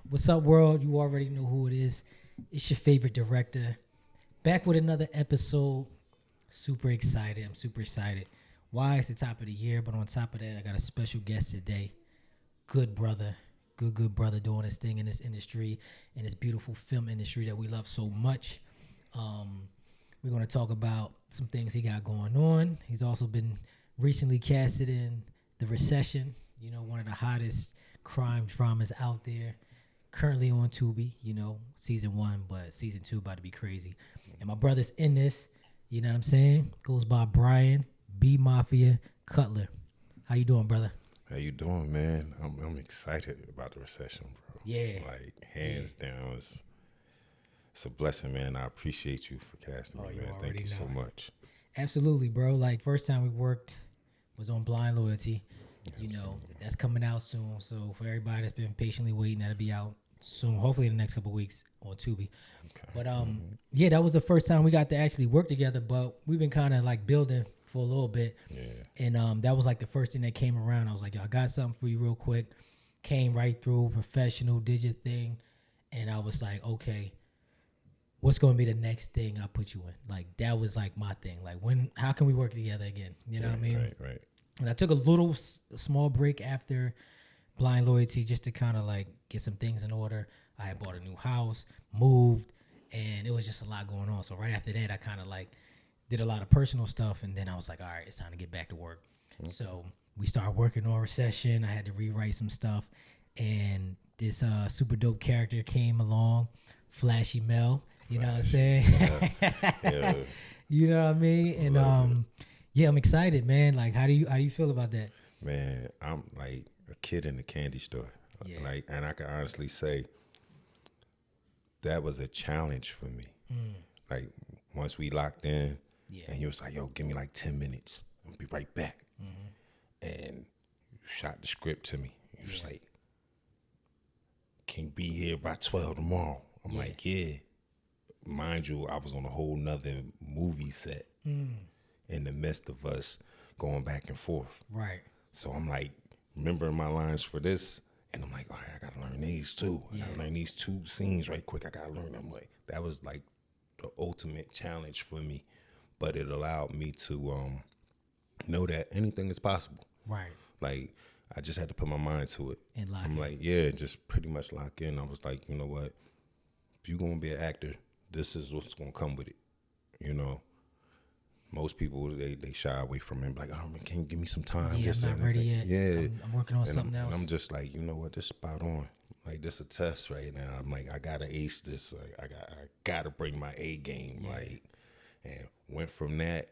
What's up, world? You already know who it is. It's your favorite director. Back with another episode. Super excited. I'm super excited. Why? It's the top of the year, but on top of that, I got a special guest today. Good brother. Good brother doing his thing in this industry, in this beautiful film industry that we love so much. We're going to talk about some things he got going on. He's also been recently casted in The Recession, you know, one of the hottest crime dramas out there. Currently on Tubi, you know, season 1, but season 2 about to be crazy. And my brother's in this, you know what I'm saying? Goes by Brian, B Mafia, Cutler. How you doing, brother? How you doing, man? I'm excited about The Recession, bro. Yeah. Like, hands down, it's a blessing, man. I appreciate you for casting me, man. Thank you so much. Absolutely, bro. Like, first time we worked was on Blind Loyalty. You know, that's coming out soon. So for everybody that's been patiently waiting, that'll be out soon. Hopefully in the next couple of weeks on Tubi. Okay. But yeah, that was the first time we got to actually work together. But we've been kind of like building for a little bit. Yeah. And that was like the first thing that came around. I was like, yo, I got something for you real quick. Came right through, professional, did your thing. And I was like, okay, what's going to be the next thing I put you in? Like, that was like my thing. Like, how can we work together again? You know what I mean? Right. And I took a small break after Blind Loyalty just to kind of like get some things in order. I had bought a new house, moved, and it was just a lot going on. So right after that, I kind of like did a lot of personal stuff, and then I was like, all right, it's time to get back to work. Mm-hmm. So we started working on Recession. I had to rewrite some stuff, and this super dope character came along, Flashy Mel. You know what I'm saying? Yeah. You know what I mean? And yeah, I'm excited, man. Like, how do you feel about that? Man, I'm like a kid in the candy store. Yeah. Like, and I can honestly say that was a challenge for me. Like, once we locked in, and you was like, yo, give me like 10 minutes. I'll be right back. Mm-hmm. And you shot the script to me. You was like, can you be here by 12 tomorrow? I'm like, yeah. Mind you, I was on a whole nother movie set. In the midst of us going back and forth. Right. So I'm like, remembering my lines for this, and I'm like, all right, I gotta learn these too. I gotta learn these 2 scenes right quick. I gotta learn them. Like, that was like the ultimate challenge for me. But it allowed me to know that anything is possible. Right. Like, I just had to put my mind to it. And lock in. Like, yeah, just pretty much lock in. I was like, you know what? If you're gonna be an actor, this is what's gonna come with it. You know? Most people, they shy away from it. Like, oh, man, can you give me some time? Yeah, I'm not ready yet. Yeah. I'm working on something else. And I'm just like, you know what? This is spot on. Like, this is a test right now. I'm like, I got to ace this. Like, I got to bring my A game. Yeah. Like, and went from that.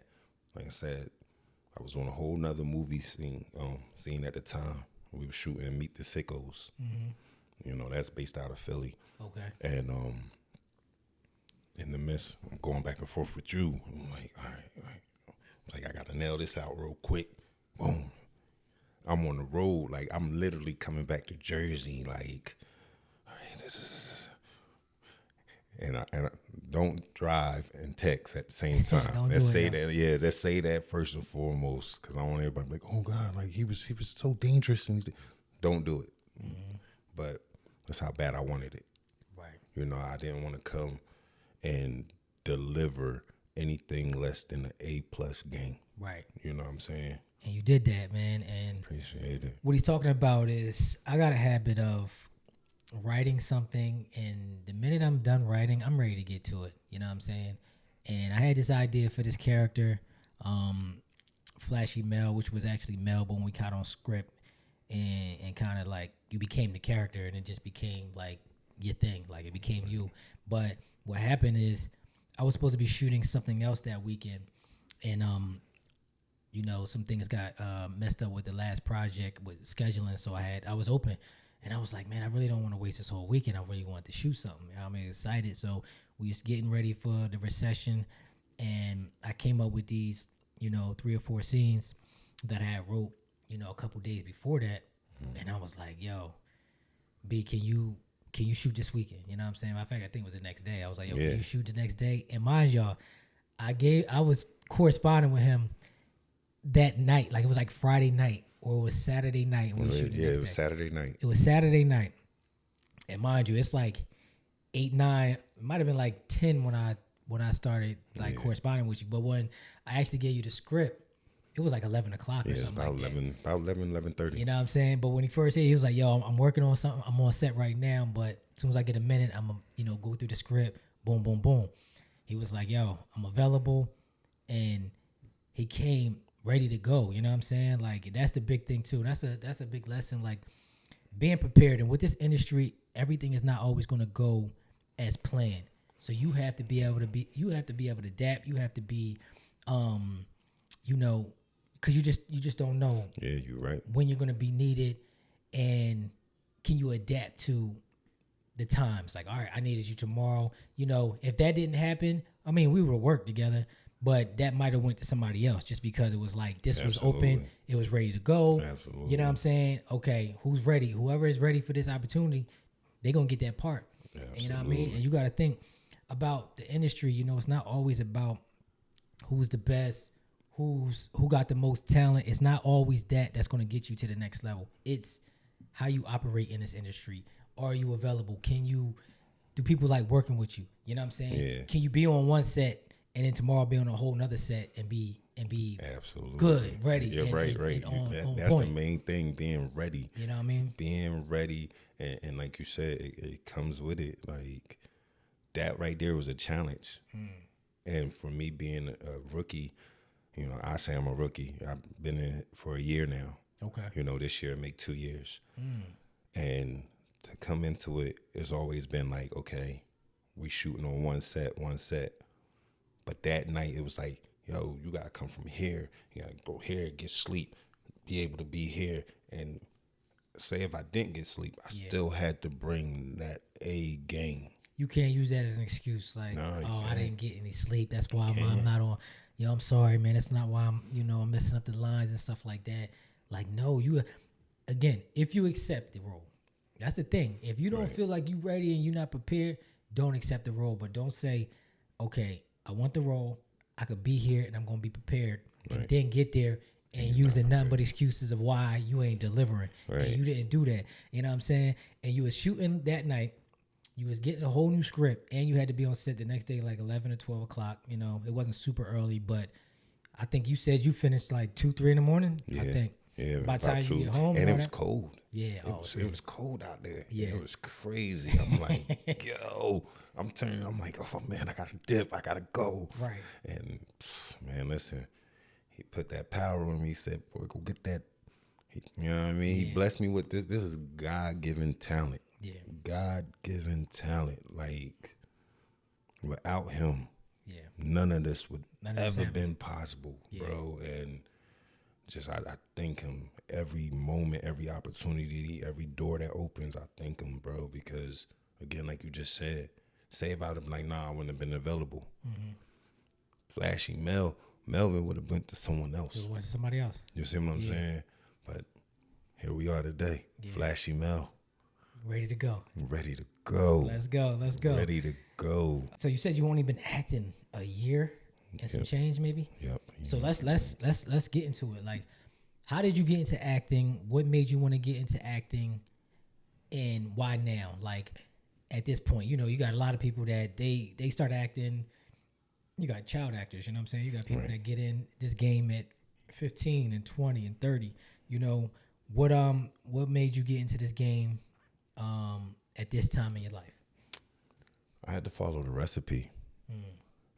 Like I said, I was on a whole nother movie scene at the time. We were shooting Meet the Sickos. Mm-hmm. You know, that's based out of Philly. Okay. And in the midst, I'm going back and forth with you. I'm like, all right. I'm like, I got to nail this out real quick. Boom. I'm on the road. Like, I'm literally coming back to Jersey. Like, all right, this. And I don't drive and text at the same time. Let's say that first and foremost, because I don't want everybody to be like, oh God, like he was so dangerous. And don't do it. Mm-hmm. But that's how bad I wanted it. Right. You know, I didn't want to come and deliver anything less than an A+ game. Right. You know what I'm saying? And you did that, man. And appreciate it. What he's talking about is I got a habit of writing something, and the minute I'm done writing, I'm ready to get to it. You know what I'm saying? And I had this idea for this character, Flashy Mel, which was actually Mel, but when we caught on script and kind of like you became the character, and it just became like your thing. Like, it became you. But what happened is I was supposed to be shooting something else that weekend, and you know, some things got messed up with the last project with scheduling, so I was open, and I was like, man, I really don't want to waste this whole weekend. I really wanted to shoot something. I'm excited, so we was getting ready for The Recession, and I came up with these, you know, 3 or 4 scenes that I had wrote, you know, a couple days before that, and I was like, yo, B, can you shoot this weekend? You know what I'm saying? Matter of fact, I think it was the next day. I was like, yo, can you shoot the next day? And mind y'all, I was corresponding with him that night. Like, it was like Friday night, or it was Saturday night. It was Saturday night. It was Saturday night. And mind you, it's like 8, 9. It might have been like 10 when I started like corresponding with you. But when I actually gave you the script, it was like 11 o'clock or something like that. About 11:30. You know what I'm saying? But when he first hit, he was like, "Yo, I'm working on something. I'm on set right now, but as soon as I get a minute, I'm gonna go through the script. Boom, boom, boom." He was like, "Yo, I'm available," and he came ready to go. You know what I'm saying? Like that's the big thing too. That's a big lesson. Like being prepared. And with this industry, everything is not always gonna go as planned. So you have to be able to adapt. You have to be, you know, because you just don't know. Yeah, you're right. When you're gonna be needed, and can you adapt to the times? Like, all right, I needed you tomorrow. You know, if that didn't happen, I mean, we would have worked together, but that might have went to somebody else just because it was like this was open, it was ready to go. Absolutely. You know what I'm saying? Okay, who's ready? Whoever is ready for this opportunity, they're gonna get that part. Absolutely. You know what I mean? And you got to think about the industry. You know, it's not always about who's the best, who got the most talent. It's not always that's going to get you to the next level. It's how you operate in this industry. Are you available? Do people like working with you? You know what I'm saying? Yeah. Can you be on one set and then tomorrow be on a whole nother set and be absolutely good, ready? You're right. On that's point. the main thing, being ready. You know what I mean? Being ready, and like you said, it comes with it. Like that right there was a challenge. And for me being a rookie, you know, I say I'm a rookie. I've been in it for a year now. Okay. You know, this year make 2 years. And to come into it, it's always been like, okay, we shooting on one set. But that night it was like, yo, you gotta come from here. You gotta go here, get sleep, be able to be here. And say if I didn't get sleep, I still had to bring that A game. You can't use that as an excuse. Like, No, I didn't get any sleep. That's why I'm not on. Yo, I'm sorry, man. That's not why I'm messing up the lines and stuff like that. Like, no, again, if you accept the role, that's the thing. If you don't feel like you ready and you're not prepared, don't accept the role. But don't say, okay, I want the role. I could be here and I'm going to be prepared. And then get there and using nothing but excuses of why you ain't delivering. And you didn't do that. You know what I'm saying? And you was shooting that night. You was getting a whole new script, and you had to be on set the next day, like 11 or 12 o'clock. You know, it wasn't super early, but I think you said you finished like 2, 3 in the morning. Yeah. I think. Yeah. By the time you get home, and it was cold. Yeah. It was cold out there. Yeah. It was crazy. I'm like, yo, I'm like, oh man, I gotta dip. I gotta go. Right. And man, listen, he put that power on me. He said, boy, go get that. You know what I mean? He blessed me with this. This is God-given talent. Yeah. God-given talent. Like, without him, none of this would ever been possible, bro. And just I thank him every moment, every opportunity, every door that opens. I thank him, bro, because again, like you just said, say if I'd have like, nah, I wouldn't have been available. Flashy Melvin would have went to someone else. It went to somebody else. You see what I'm saying? But here we are today, Flashy Mel. Ready to go. Ready to go. Let's go. Ready to go. So you said you only been acting a year and some change, maybe. Yep. So let's get into it. Like, how did you get into acting? What made you want to get into acting, and why now? Like, at this point, you know, you got a lot of people that they start acting. You got child actors. You know what I'm saying? You got people that get in this game at 15 and 20 and 30. You know, what made you get into this game at this time in your life? I had to follow the recipe.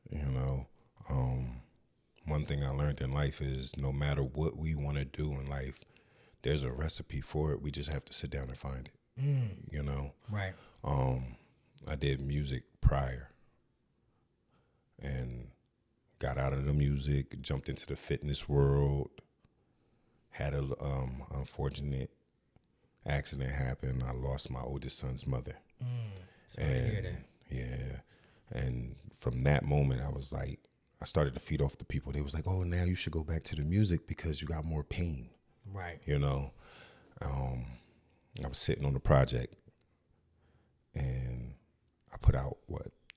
You know, one thing I learned in life is no matter what we want to do in life, there's a recipe for it. We just have to sit down and find it. You know? Right. I did music prior and got out of the music, jumped into the fitness world, had a unfortunate accident happen. I lost my oldest son's mother. Sorry to hear that. Yeah. And from that moment, I was like, I started to feed off the people. They was like, oh, now you should go back to the music because you got more pain. Right. You know, I was sitting on the project and I put out,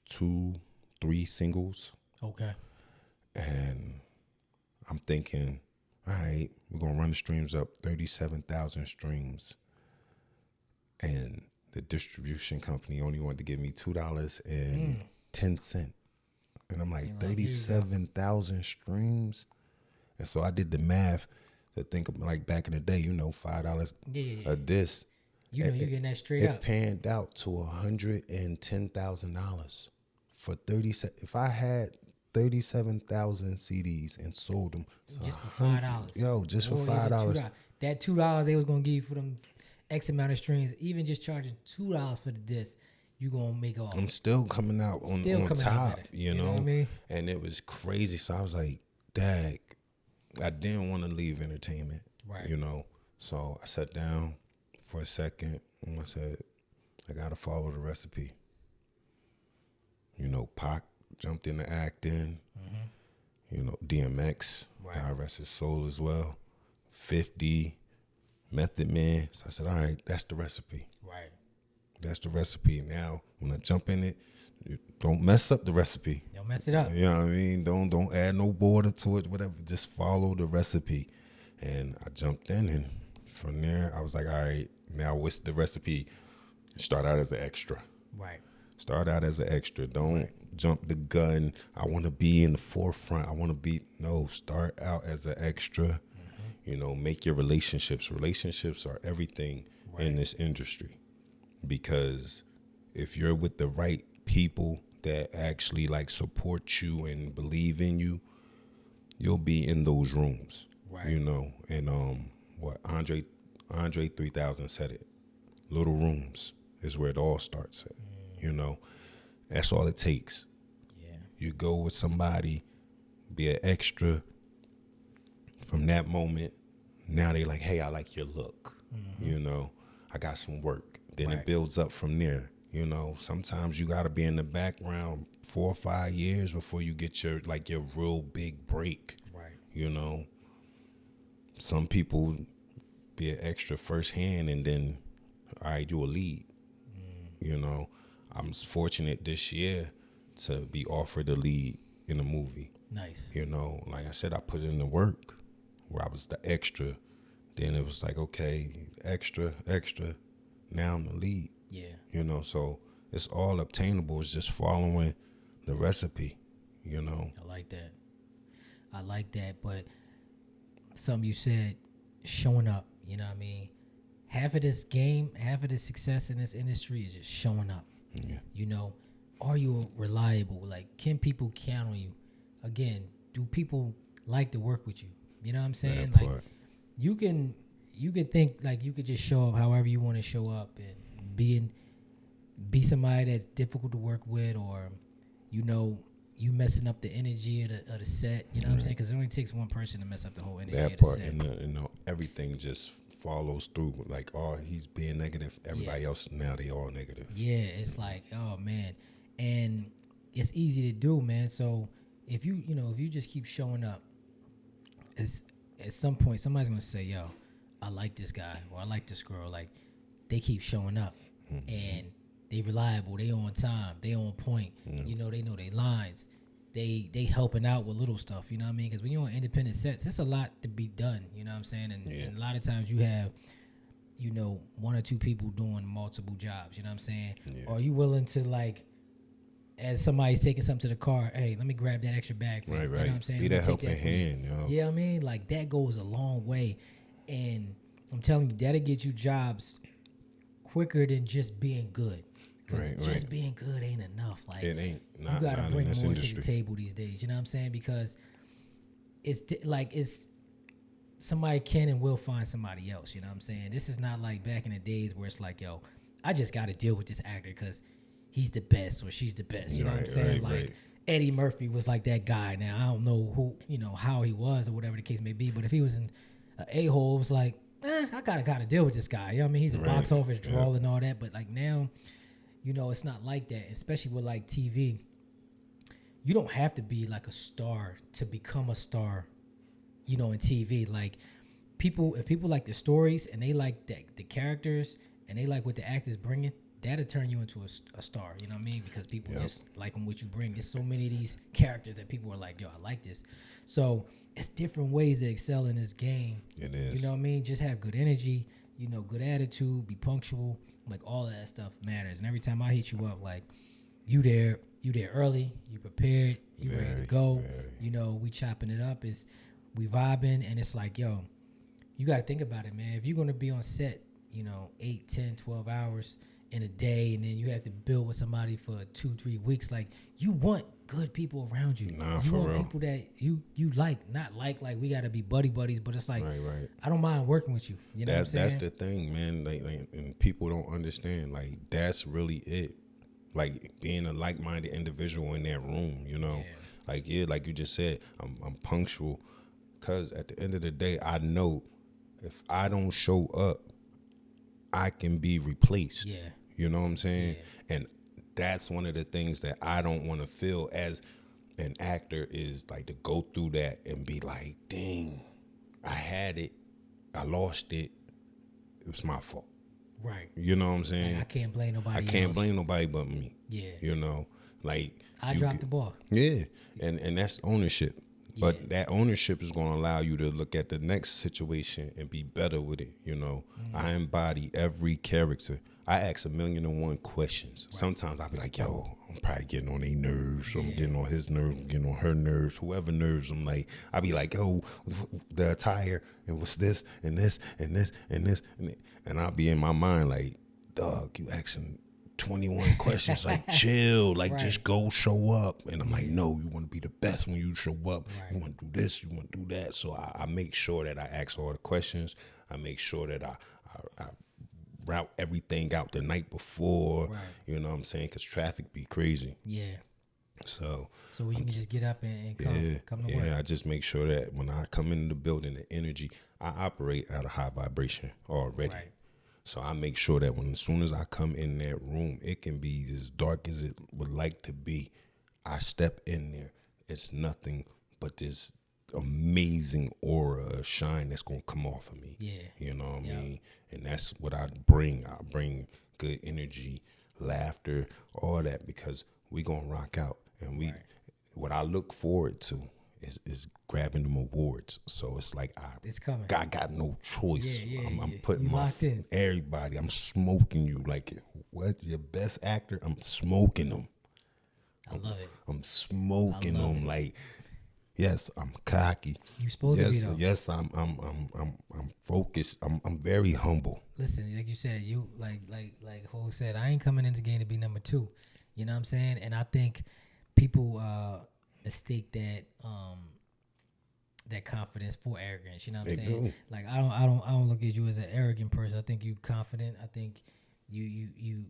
2, 3 singles. Okay. And I'm thinking, all right, we're going to run the streams up, 37,000 streams. And the distribution company only wanted to give me $2.10. And I'm like, 37,000 streams. And so I did the math to think of, like, back in the day, $5 a disc. You getting that straight up. It panned out to $110,000 for 37. If I had 37,000 CDs and sold them, just for $5. Yo, just for $5. That $2 they was gonna give you for them X amount of streams, even just charging $2 for the disc, you gonna make off. I'm still coming out on top, you know what I mean? And it was crazy. So I was like, dag, I didn't want to leave entertainment, right? So I sat down for a second and I said, I gotta follow the recipe. Pac jumped into acting. DMX, God rest his soul as well. 50, Method Man. So I said, all right, that's the recipe. Right. That's the recipe. Now, when I jump in it, don't mess up the recipe. Don't mess it up. You know what I mean? Don't add no border to it, whatever. Just follow the recipe. And I jumped in, and from there, I was like, all right, now what's the recipe? Start out as an extra. Right. Start out as an extra. Don't jump the gun. I want to be in the forefront. Start out as an extra. Make your relationships. Relationships are everything in this industry. Because if you're with the right people that actually like support you and believe in you, you'll be in those rooms. Right. And what Andre 3000 said it. Little rooms is where it all starts at. That's all it takes. Yeah. You go with somebody, be an extra. From that moment, now they like, hey, I like your look. I got some work. Then it builds up from there. Sometimes you got to be in the background 4 or 5 years before you get your real big break. Right. Some people be an extra firsthand and then, all right, you a lead. I'm fortunate this year to be offered a lead in a movie. Nice. Like I said, I put in the work where I was the extra. Then it was like, okay, extra. Now I'm the lead. Yeah. So it's all obtainable. It's just following the recipe, I like that. But something you said, showing up, you know what I mean? Half of this game, half of the success in this industry is just showing up. Yeah. Are you reliable? Like, can people count on you? Again, do people like to work with you? You know what I'm saying? That like, part. you can think like you could just show up however you want to show up and be somebody that's difficult to work with, or you messing up the energy of the set. You know what I'm saying? Because it only takes one person to mess up the whole energy of the part, set. and everything just follows through. Like, oh, he's being negative. Everybody else now they all negative. Yeah, it's like, oh man, and it's easy to do, man. So if you just keep showing up, it's at some point somebody's gonna say, yo, I like this guy or I like this girl. Like, they keep showing up and they reliable, they on time, they on point. They know their lines. They helping out with little stuff, you know what I mean? Because when you're on independent sets, it's a lot to be done, you know what I'm saying? And a lot of times you have, one or two people doing multiple jobs, you know what I'm saying? Yeah. Are you willing to, like, as somebody's taking something to the car, hey, let me grab that extra bag for you. Right. You know what I'm saying? Be that helping hand, yo. Yeah, I mean, like, that goes a long way. And I'm telling you, that'll get you jobs quicker than just being good. Because just being good ain't enough. Like, it ain't. You got to bring more industry. to the table these days. You know what I'm saying? Because it's somebody can and will find somebody else. You know what I'm saying? This is not like back in the days where it's like, yo, I just got to deal with this actor because he's the best or she's the best. You know what I'm saying? Like, Eddie Murphy was like that guy. Now, I don't know who, how he was or whatever the case may be. But if he was an a-hole, it was like, I got to deal with this guy. You know what I mean? He's a box office draw and all that. But, like, now, it's not like that, especially with, like, TV. You don't have to be like a star to become a star, in TV. Like, if people like the stories and they like the characters and they like what the actors bringing, that'll turn you into a star. You know what I mean? Because people just like what you bring. There's so many of these characters that people are like, yo, I like this. So it's different ways to excel in this game. It is. You know what I mean? Just have good energy. good attitude, be punctual, like all of that stuff matters. And every time I hit you up, like you there early, you prepared, you ready to go. We chopping it up, we vibing, and it's like, yo, you got to think about it, man. If you're gonna be on set, 8, 10, 12 hours in a day, and then you have to build with somebody for 2-3 weeks, like you want good people around you. Nah, you for want real. people that you not like we gotta be buddies, but it's like Right. I don't mind working with you. You know what I'm saying? That's the thing, man. Like, and people don't understand. Like, that's really it. Like being a like-minded individual in that room. Like like you just said, I'm punctual, because at the end of the day, I know if I don't show up, I can be replaced. Yeah. You know what I'm saying? Yeah. And that's one of the things that I don't want to feel as an actor, is like to go through that and be like, dang, I had it, I lost it, it was my fault. Right. You know what I'm saying? Like, I can't blame nobody else. I can't blame nobody but me. Yeah. Like I dropped the ball. Yeah. And that's ownership. But that ownership is going to allow you to look at the next situation and be better with it. I embody every character. I ask 1,000,001 questions. Right. Sometimes I'll be like, yo, I'm probably getting on their nerves. Or I'm getting on his nerves, I'm getting on her nerves, whoever nerves. I'll be like, yo, the attire, and what's this, and this, and this, and this. And I'll be in my mind like, dog, you asking 21 questions, like chill, like just go show up. And I'm like, no, you want to be the best when you show up. Right. You want to do this, you want to do that. So I make sure that I ask all the questions. I make sure that I route everything out the night before. Right. You know what I'm saying? Because traffic be crazy. Yeah. So you can just get up and come to work. Yeah, I just make sure that when I come into the building, the energy, I operate at a high vibration already. Right. So I make sure that as soon as I come in that room, it can be as dark as it would like to be. I step in there. It's nothing but this amazing aura of shine that's going to come off of me. Yeah. You know what I mean? And that's what I bring. I bring good energy, laughter, all that, because we going to rock out. And what I look forward to is grabbing them awards. So it's like it's coming. I got no choice. I'm putting everybody. I'm smoking you. Like, what? Your best actor? I'm smoking them. I love it. I'm smoking them. Like, yes, I'm cocky. You supposed to be though. Yes, I'm focused. I'm very humble. Listen, like you said, you like Ho said, I ain't coming into the game to be number 2. You know what I'm saying? And I think people mistake that confidence for arrogance. You know what I'm saying? Do. Like I don't look at you as an arrogant person. I think you confident. I think you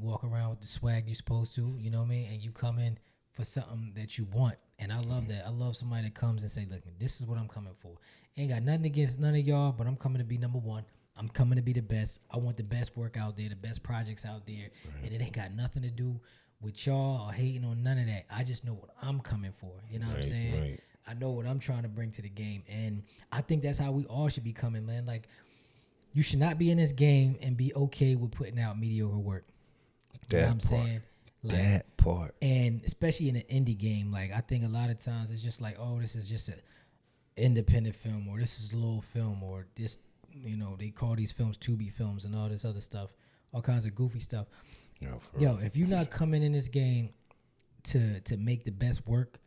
walk around with the swag you supposed to. You know what I mean? And you come in for something that you want. And I love that. I love somebody that comes and say, look, this is what I'm coming for. Ain't got nothing against none of y'all, but I'm coming to be number 1. I'm coming to be the best. I want the best work out there, the best projects out there. Right. And it ain't got nothing to do with y'all or hating on none of that. I just know what I'm coming for. You know what I'm saying? Right. I know what I'm trying to bring to the game. And I think that's how we all should be coming, man. Like, you should not be in this game and be okay with putting out mediocre work. You know what I'm saying? Like, that part. And especially in an indie game, like, I think a lot of times it's just like, oh, this is just an independent film, or this is a little film, or this, they call these films Tubi films and all this other stuff, all kinds of goofy stuff. Yo, if you're not coming in this game to make the best work,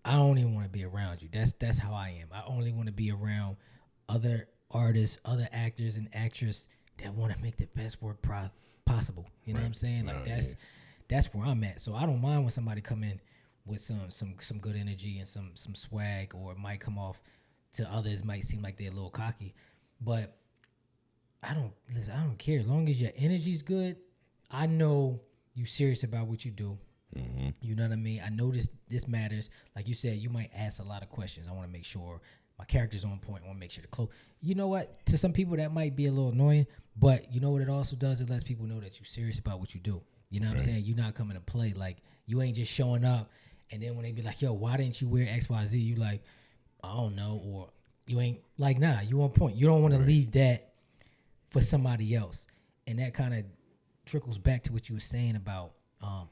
I don't even want to be around you. That's how I am. I only want to be around other artists, other actors and actresses that want to make the best work possible. You know what I'm saying? Like, that's where I'm at. So I don't mind when somebody come in with some good energy and some swag, or it might come off to others might seem like they're a little cocky, but I don't care. As long as your energy's good, I know you serious about what you do. Mm-hmm. You know what I mean? I know this matters. Like you said, you might ask a lot of questions. I want to make sure my character's on point. I want to make sure the close. You know what? To some people that might be a little annoying, but you know what it also does? It lets people know that you're serious about what you do. You know what I'm saying? You're not coming to play. Like, you ain't just showing up, and then when they be like, yo, why didn't you wear XYZ? You like, I don't know. Or you ain't like, nah, you on point. You don't want to leave that for somebody else. And that kind of trickles back to what you were saying about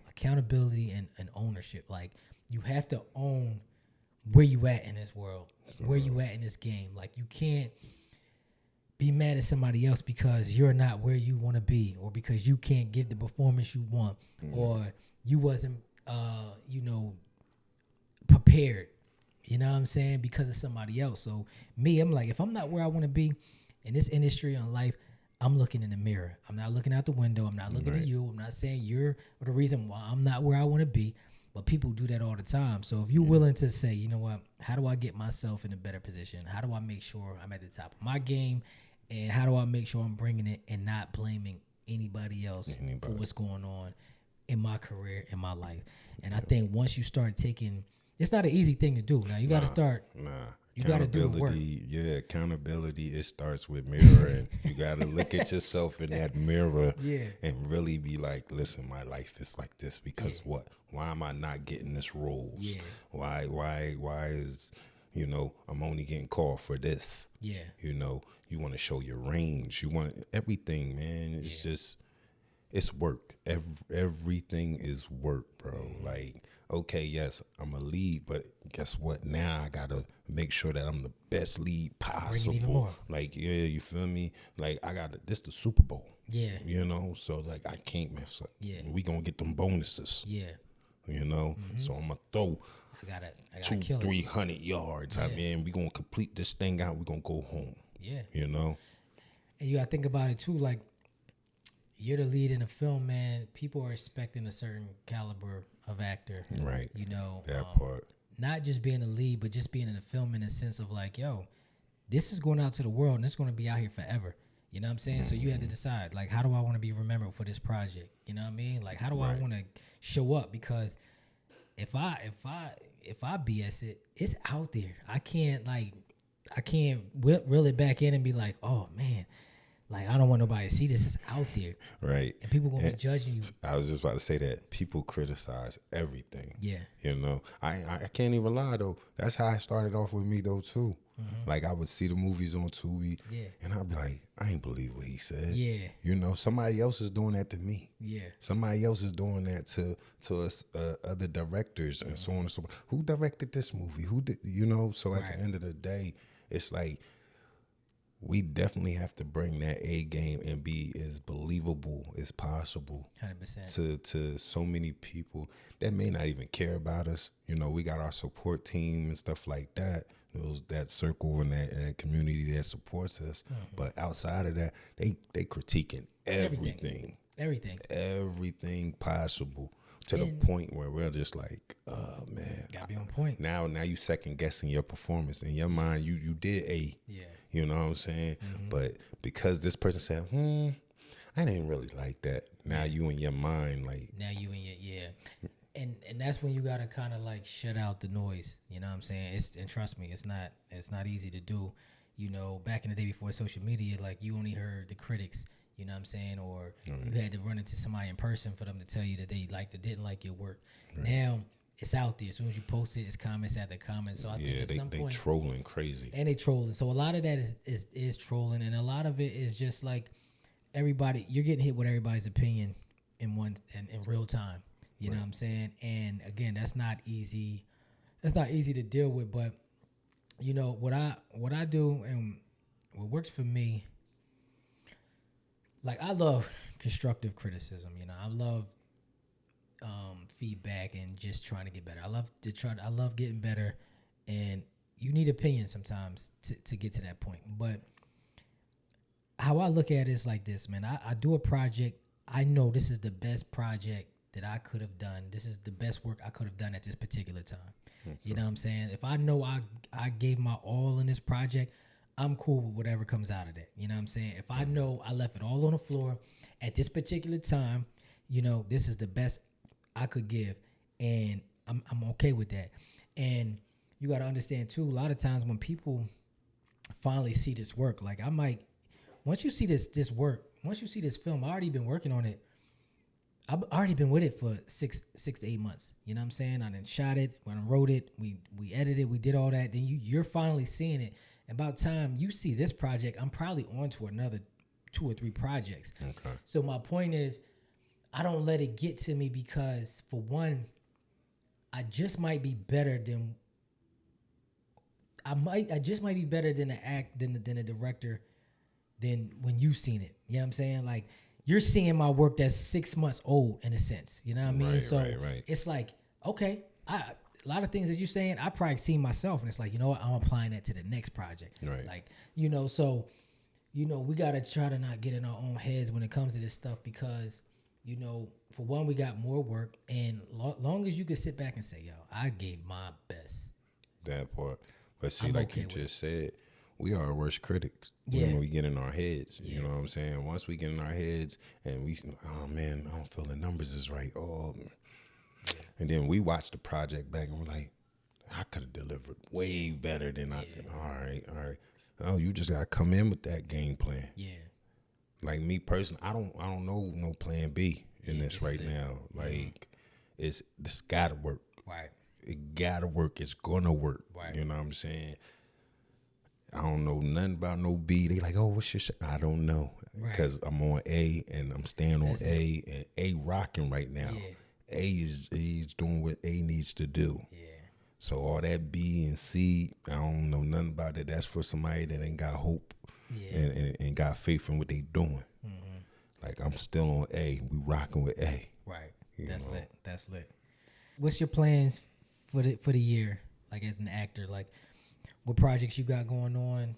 accountability and ownership. Like, you have to own where you at in this world, where you at in this game. Like, you can't be mad at somebody else because you're not where you want to be, or because you can't give the performance you want, or you wasn't, prepared. You know what I'm saying? Because of somebody else. So me, I'm like, if I'm not where I want to be in this industry in life, I'm looking in the mirror. I'm not looking out the window. I'm not looking at you. I'm not saying you're the reason why I'm not where I want to be. But people do that all the time. So if you're willing to say, you know what, how do I get myself in a better position? How do I make sure I'm at the top of my game? And how do I make sure I'm bringing it and not blaming anybody else for what's going on in my career, in my life? And I think once you start taking, it's not an easy thing to do. Now you got to start. You got to do the work. Yeah, accountability. It starts with mirroring. You got to look at yourself in that mirror and really be like, listen, my life is like this because what? Why am I not getting this roles? Yeah. Why is, I'm only getting called for this? Yeah. You want to show your range. You want everything, man. It's just, it's work. Everything is work, bro. Like, okay, yes, I'm a lead, but guess what? Now I gotta make sure that I'm the best lead possible. Bring it even more. Like, yeah, you feel me? Like, this the Super Bowl. Yeah. So like I can't mess up. Yeah. We gonna get them bonuses. Yeah. So I'm gonna throw I gotta kill 300 yards. Yeah. I mean, we gonna complete this thing out. We gonna go home. Yeah. And you gotta think about it too. Like, you're the lead in a film, man. People are expecting a certain caliber of actor. Right. That part. Not just being a lead, but just being in a film in a sense of like, yo, this is going out to the world and it's going to be out here forever. You know what I'm saying? So you have to decide, like, how do I want to be remembered for this project? You know what I mean? Like, how do I want to show up? Because if I BS it, it's out there. I can't reel it back in and be like, oh man, like, I don't want nobody to see this. It's out there. Right. And people going to be judging you. I was just about to say that. People criticize everything. Yeah. I can't even lie, though. That's how I started off with me, though, too. Mm-hmm. Like, I would see the movies on Tubi, and I'd be like, I ain't believe what he said. Yeah. Somebody else is doing that to me. Yeah. Somebody else is doing that to us, other directors, and so on and so forth. Who directed this movie? Who did, So at the end of the day, it's like, we definitely have to bring that A game and be as believable as possible 100% to so many people that may not even care about us. We got our support team and stuff like that. That circle and that community that supports us. Mm-hmm. But outside of that, they critiquing everything possible. To the point where we're just like, oh man, gotta be on point. Now you second guessing your performance. In your mind, you did A. Yeah. You know what I'm saying? Mm-hmm. But because this person said, I didn't really like that. Now you in your mind, like. Now you in your And that's when you gotta kind of like shut out the noise. You know what I'm saying? And trust me, it's not easy to do. Back in the day before social media, like, you only heard the critics. You know what I'm saying? Or you had to run into somebody in person for them to tell you that they liked or didn't like your work. Right. Now, it's out there. As soon as you post it, it's comments after comments. So I think at some point... they trolling crazy. And they trolling. So a lot of that is trolling. And a lot of it is just like everybody... You're getting hit with everybody's opinion in real time. You know what I'm saying? And again, that's not easy. That's not easy to deal with. But, what I do and what works for me... Like, I love constructive criticism. I love feedback and just trying to get better. I love getting better, and you need opinions sometimes to get to that point. But how I look at it is like this, man. I do a project. I know this is the best project that I could have done. This is the best work I could have done at this particular time. Okay. You know what I'm saying? If I know I gave my all in this project, I'm cool with whatever comes out of that. You know what I'm saying? If I know I left it all on the floor at this particular time, this is the best I could give, and I'm okay with that. And you got to understand too, a lot of times when people finally see this work, like once you see this work, once you see this film, I already been working on it. I've already been with it for 6 to 8 months. You know what I'm saying? I done shot it, when I wrote it, we edited it, we did all that. Then you're finally seeing it. About time you see this project, I'm probably on to another 2 or 3 projects. Okay. So my point is, I don't let it get to me because, for one, I just might be better than the director than when you seen it. You know what I'm saying? Like you're seeing my work that's 6 months old in a sense. You know what I mean? Right, So right. it's like, okay, a lot of things that you're saying, I probably seen myself, and it's like, you know what, I'm applying that to the next project. Right. Like, so we gotta try to not get in our own heads when it comes to this stuff because, for one, we got more work, and long as you can sit back and say, yo, I gave my best. That part. But see, I'm like okay you with just said, we are our worst critics. Yeah. When we get in our heads, Yeah. you know what I'm saying? Once we get in our heads and we, oh man, I don't feel the numbers is right. Oh, and then we watch the project back and we're like, I could have delivered way better than I did. All right. Oh, you just gotta come in with that game plan. Yeah. Like me personally, I don't know no plan B in this right now. Like this gotta work. Right. It gotta work. It's gonna work. Right. You know what I'm saying? I don't know nothing about no B. They like, oh, what's your shit? I don't know. Because I'm on A and I'm staying on A and A rocking right now. Yeah. He's doing what A needs to do. Yeah. So all that B and C, I don't know nothing about it. That's for somebody that ain't got hope and got faith in what they doing. Mm-hmm. Like I'm still on A. We rocking with A. Right. That's lit. That's lit. What's your plans for the year? Like as an actor, like what projects you got going on?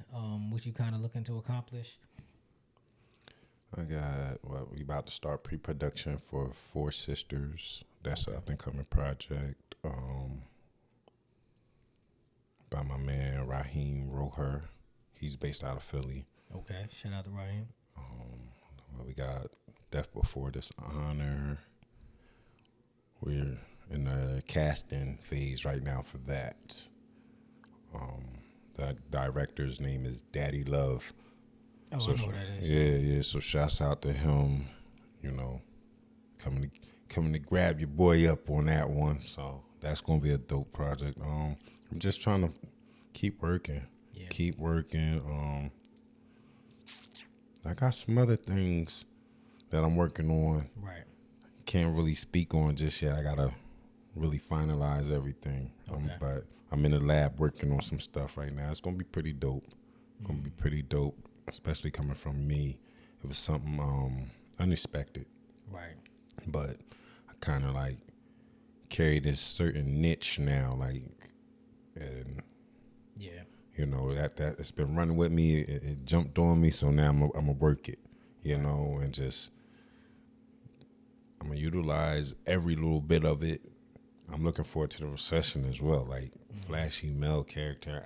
What you kind of looking to accomplish? I got we about to start pre-production for Four Sisters. That's an up and coming project. By my man Raheem Roher. He's based out of Philly. Okay, shout out to Raheem. We got Death Before Dishonor. We're in the casting phase right now for that. The director's name is Daddy Love. Oh, So I know what that is. Yeah. So shouts out to him. Coming to grab your boy up on that one. So that's gonna be a dope project. I'm just trying to keep working. Yeah. Keep working. I got some other things that I'm working on. Right. Can't really speak on just yet. I gotta really finalize everything. Okay. But I'm in the lab working on some stuff right now. It's gonna be pretty dope. Gonna be pretty dope, especially coming from me. It was something unexpected. Right. But I kind of like carry this certain niche now, like, and Yeah. that it's been running with me. It jumped on me, so now I'm gonna work it, and just I'm gonna utilize every little bit of it. I'm looking forward to the recession as well. Like flashy male character,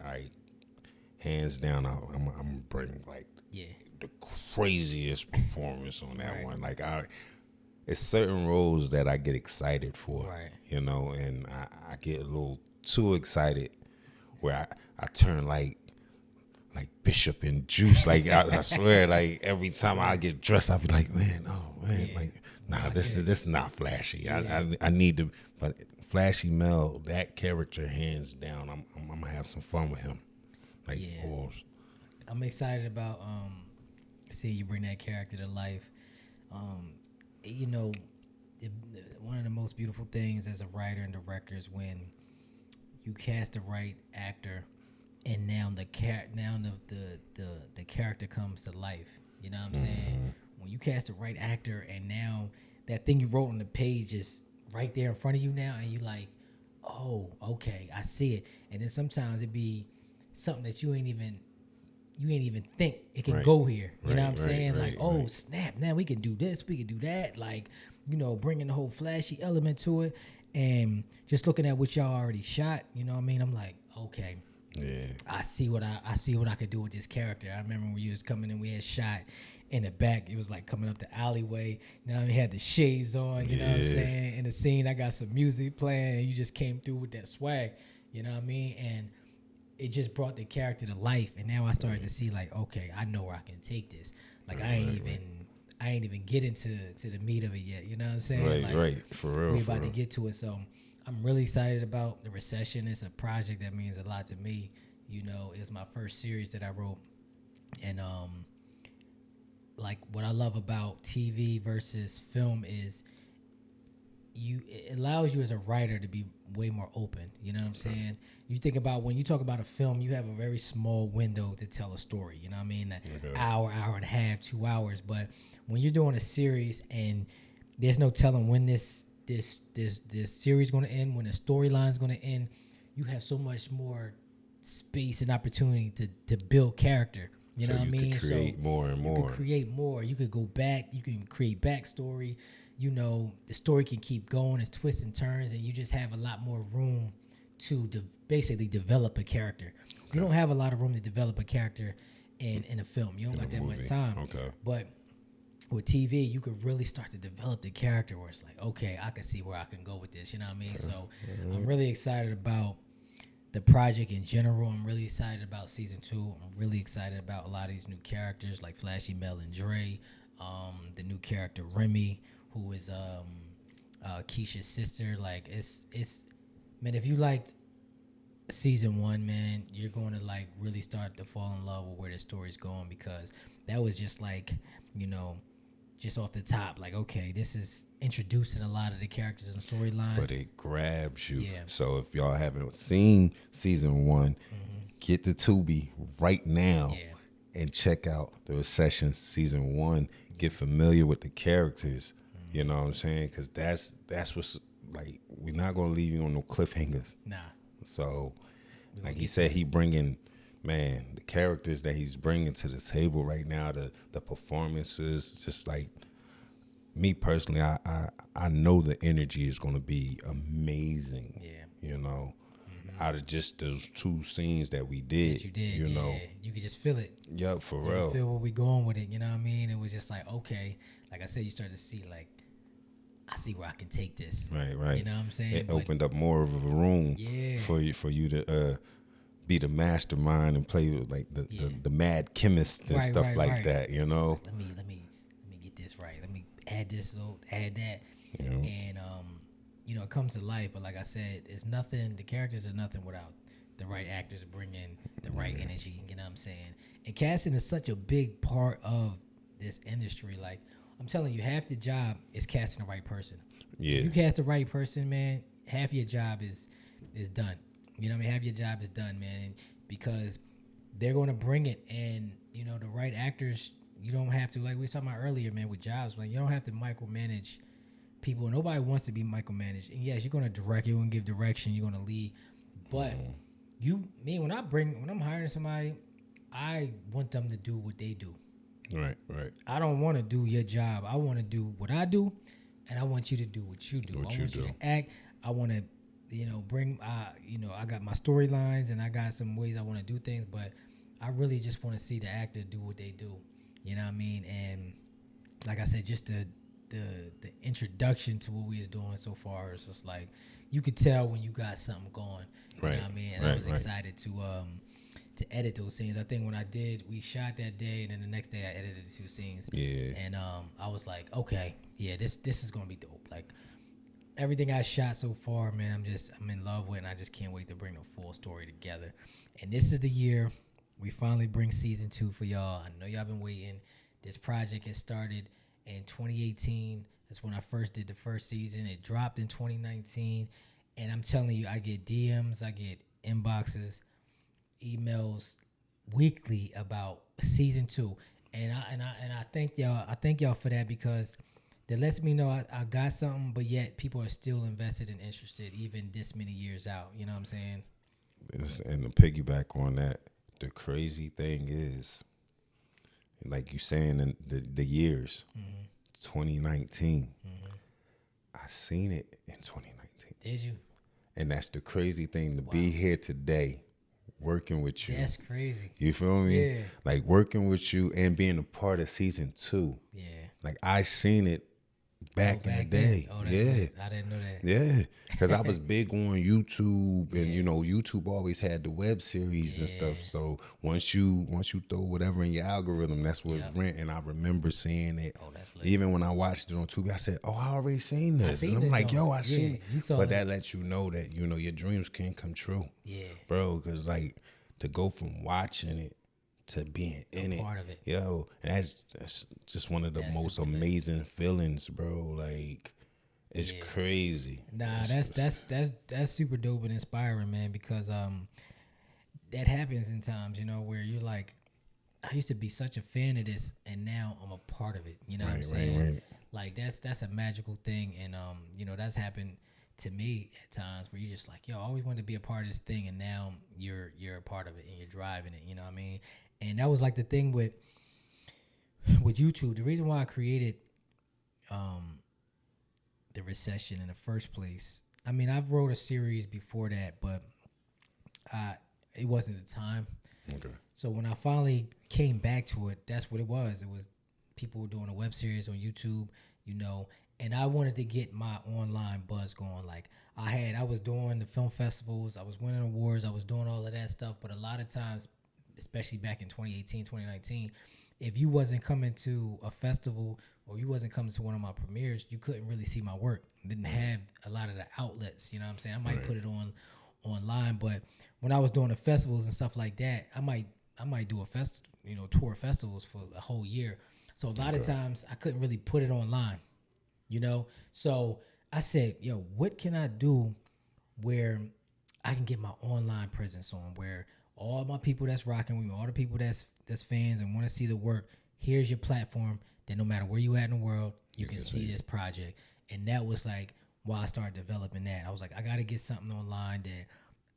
hands down, I'm gonna bring like the craziest performance on that one. Like it's certain roles that I get excited for, Right. And I get a little too excited where I turn like Bishop and Juice. Like I swear, like every time I get dressed, I be like, man, like this is not flashy. I need to, but flashy Mel, that character hands down. I'm gonna have some fun with him. Like, I'm excited about seeing you bring that character to life. One of the most beautiful things as a writer and director is when you cast the right actor, and now the character comes to life. You know what I'm saying? When you cast the right actor, and now that thing you wrote on the page is right there in front of you now, and you like, oh, okay, I see it. And then sometimes it be something that you ain't even think it can go here. You know what I'm saying? Snap, now we can do this, we can do that. Like, bringing the whole flashy element to it, and just looking at what y'all already shot. You know what I mean? I'm like, okay, yeah, I see what I could do with this character. I remember when you was coming in, we had shot in the back. It was like coming up the alleyway. Now we had the shades on. You know what I'm saying? In the scene, I got some music playing, and you just came through with that swag. You know what I mean? And it just brought the character to life. And now I started to see like, okay, I know where I can take this. Like I ain't even get into the meat of it yet. You know what I'm saying? Right. For real. We're about to get to it. So I'm really excited about the recession. It's a project that means a lot to me. It's my first series that I wrote. And like what I love about TV versus film is it allows you as a writer to be way more open. You know what I'm saying? You think about when you talk about a film, you have a very small window to tell a story. You know what I mean? An hour, hour and a half, 2 hours. But when you're doing a series and there's no telling when this series going to end, when the storyline is going to end, you have so much more space and opportunity to build character. You know what I mean? Could create more and more. You could create more. You could go back. You can create backstory. You know, the story can keep going. It's twists and turns, and you just have a lot more room to basically develop a character. Okay. You don't have a lot of room to develop a character in a film. You don't got that much time. Okay. But with TV, you could really start to develop the character where it's like, okay, I can see where I can go with this. You know what I mean? So I'm really excited about the project in general. I'm really excited about season 2. I'm really excited about a lot of these new characters like Flashy Mel and Dre, the new character Remy, who is Keisha's sister. Like it's man, if you liked season 1, man, you're going to like really start to fall in love with where the story's going, because that was just like, you know, just off the top, like, okay, this is introducing a lot of the characters and storylines. But it grabs you. Yeah. So if y'all haven't seen season 1, get the Tubi right now and check out the Recession season 1. Get familiar with the characters. You know what I'm saying? Because that's what's like. We're not gonna leave you on no cliffhangers. Nah. So, like he said, he bringing, man, the characters that he's bringing to the table right now, the performances, just like me personally, I know the energy is going to be amazing. Yeah. You know, out of just those 2 scenes that we did. You know, you could just feel it. Yep, for real. You feel where we going with it. You know what I mean? It was just like, okay, like I said, you start to see like, I see where I can take this. Right. You know what I'm saying? It opened up more of a room for you to be the mastermind and play with like the mad chemist and stuff like that. You know. Let me get this right. Let me add this, add that, and you know, it comes to life. But like I said, it's nothing. The characters are nothing without the right actors bringing the right energy. You know what I'm saying? And casting is such a big part of this industry. Like, I'm telling you, half the job is casting the right person. Yeah. If you cast the right person, man, half your job is done. You know what I mean? Half your job is done, man, because they're going to bring it. And, you know, the right actors, you don't have to, like we were talking about earlier, man, with jobs, like you don't have to micromanage people. Nobody wants to be micromanaged. And yes, you're going to direct, you're going to give direction, you're going to lead. But when I'm hiring somebody, I want them to do what they do. Right. I don't want to do your job. I want to do what I do, and I want you to do what you do. I want you to act. I want to, you know, bring, I got my storylines and I got some ways I want to do things, but I really just want to see the actor do what they do. You know what I mean? And like I said, just the introduction to what we was doing so far is just like, you could tell when you got something going. You know what I mean? And I was excited to edit those scenes. I think when we shot that day, and then the next day I edited the 2 scenes. Yeah. And I was like, okay, yeah, this is gonna be dope. Like everything I shot so far, man, I'm in love with, and I just can't wait to bring the full story together. And this is the year we finally bring season 2 for y'all. I know y'all been waiting. This project has started in 2018. That's when I first did the first season. It dropped in 2019, and I'm telling you, I get DMs, I get inboxes, emails weekly about season 2, and I thank y'all. I thank y'all for that, because that lets me know I got something, but yet people are still invested and interested even this many years out. You know what I'm saying? And to piggyback on that, the crazy thing is, like you saying, in the years, 2019, I seen it in 2019. Did you? And that's the crazy thing, to be here today, working with you. That's crazy. You feel me? Yeah. Like working with you and being a part of season 2. Yeah. Like I seen it back in the day. Oh, that's right. I didn't know that. Yeah. Because I was big on YouTube, and you know, YouTube always had the web series and stuff. So once you throw whatever in your algorithm, that's what went. And I remember seeing it. Oh, that's lit. Even when I watched it on Tubi, I said, "Oh, I already seen this." And I'm like, "Yo, I seen it." But that lets you know that, you know, your dreams can come true. Yeah. Bro, because like to go from watching it to being in it, part of it, yo, and that's just one of the most amazing feelings, bro. Like, It's crazy. Nah, that's super dope and inspiring, man. Because that happens in times, you know, where you're like, I used to be such a fan of this, and now I'm a part of it. You know what I'm saying? Right. Like that's a magical thing, and you know, that's happened to me at times where you're just like, yo, I always wanted to be a part of this thing, and now you're a part of it and you're driving it. You know what I mean? And that was like the thing with YouTube. The reason why I created the recession in the first place. I mean, I've wrote a series before that, but it wasn't the time. Okay. So when I finally came back to it, that's what it was. It was people were doing a web series on YouTube, you know, and I wanted to get my online buzz going. Like I was doing the film festivals, I was winning awards, I was doing all of that stuff. But a lot of times, especially back in 2018, 2019, if you wasn't coming to a festival or you wasn't coming to one of my premieres, you couldn't really see my work. Didn't have a lot of the outlets, you know what I'm saying? I might put it on online, but when I was doing the festivals and stuff like that, I might do a tour festivals for a whole year. So a lot of times I couldn't really put it online, you know? So I said, yo, what can I do where I can get my online presence on, where all my people that's rocking with me, all the people that's fans and want to see the work, here's your platform that no matter where you at in the world, you can see this project. And that was like why I started developing that. I was like, I got to get something online that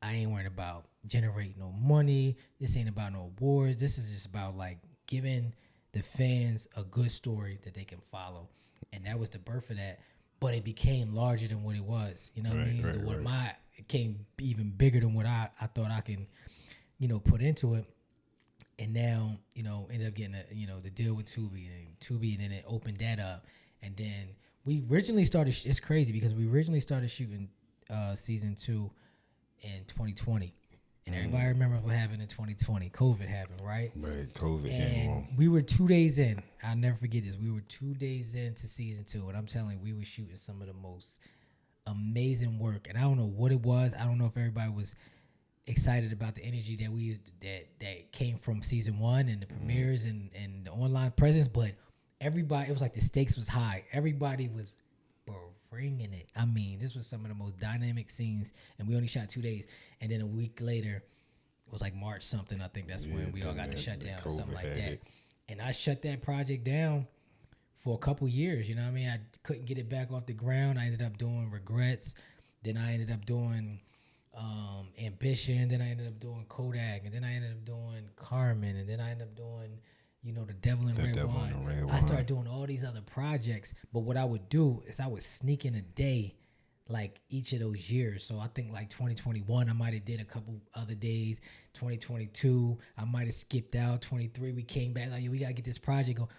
I ain't worried about generating no money. This ain't about no awards. This is just about like giving the fans a good story that they can follow. And that was the birth of that. But it became larger than what it was. You know what I mean? It became even bigger than what I thought I can, you know, put into it. And now, you know, ended up getting the deal with Tubi, and then it opened that up. And then we originally started, it's crazy because we originally started shooting season 2 in 2020. And everybody remembers what happened in 2020. COVID happened, right? Right, COVID came on. We were 2 days in. I'll never forget this. We were 2 days into season 2. And I'm telling you, we were shooting some of the most amazing work. And I don't know what it was. I don't know if everybody was excited about the energy that we used that came from season 1 and the premieres and the online presence, but everybody, it was like the stakes was high. Everybody was bringing it. I mean, this was some of the most dynamic scenes, and we only shot 2 days. And then a week later, it was like March something. I think that's when we all got the shutdown or something like that. And I shut that project down for a couple years. You know what I mean? I couldn't get it back off the ground. I ended up doing Regrets. Then I ended up doing Ambition. Then I ended up doing Kodak. And then I ended up doing Carmen. And then I ended up doing, you know, The Devil in Red Wine. I started doing all these other projects. But what I would do is I would sneak in a day like each of those years. So I think like 2021, I might have did a couple other days. 2022, I might have skipped out. 23, we came back like, yo, we got to get this project going.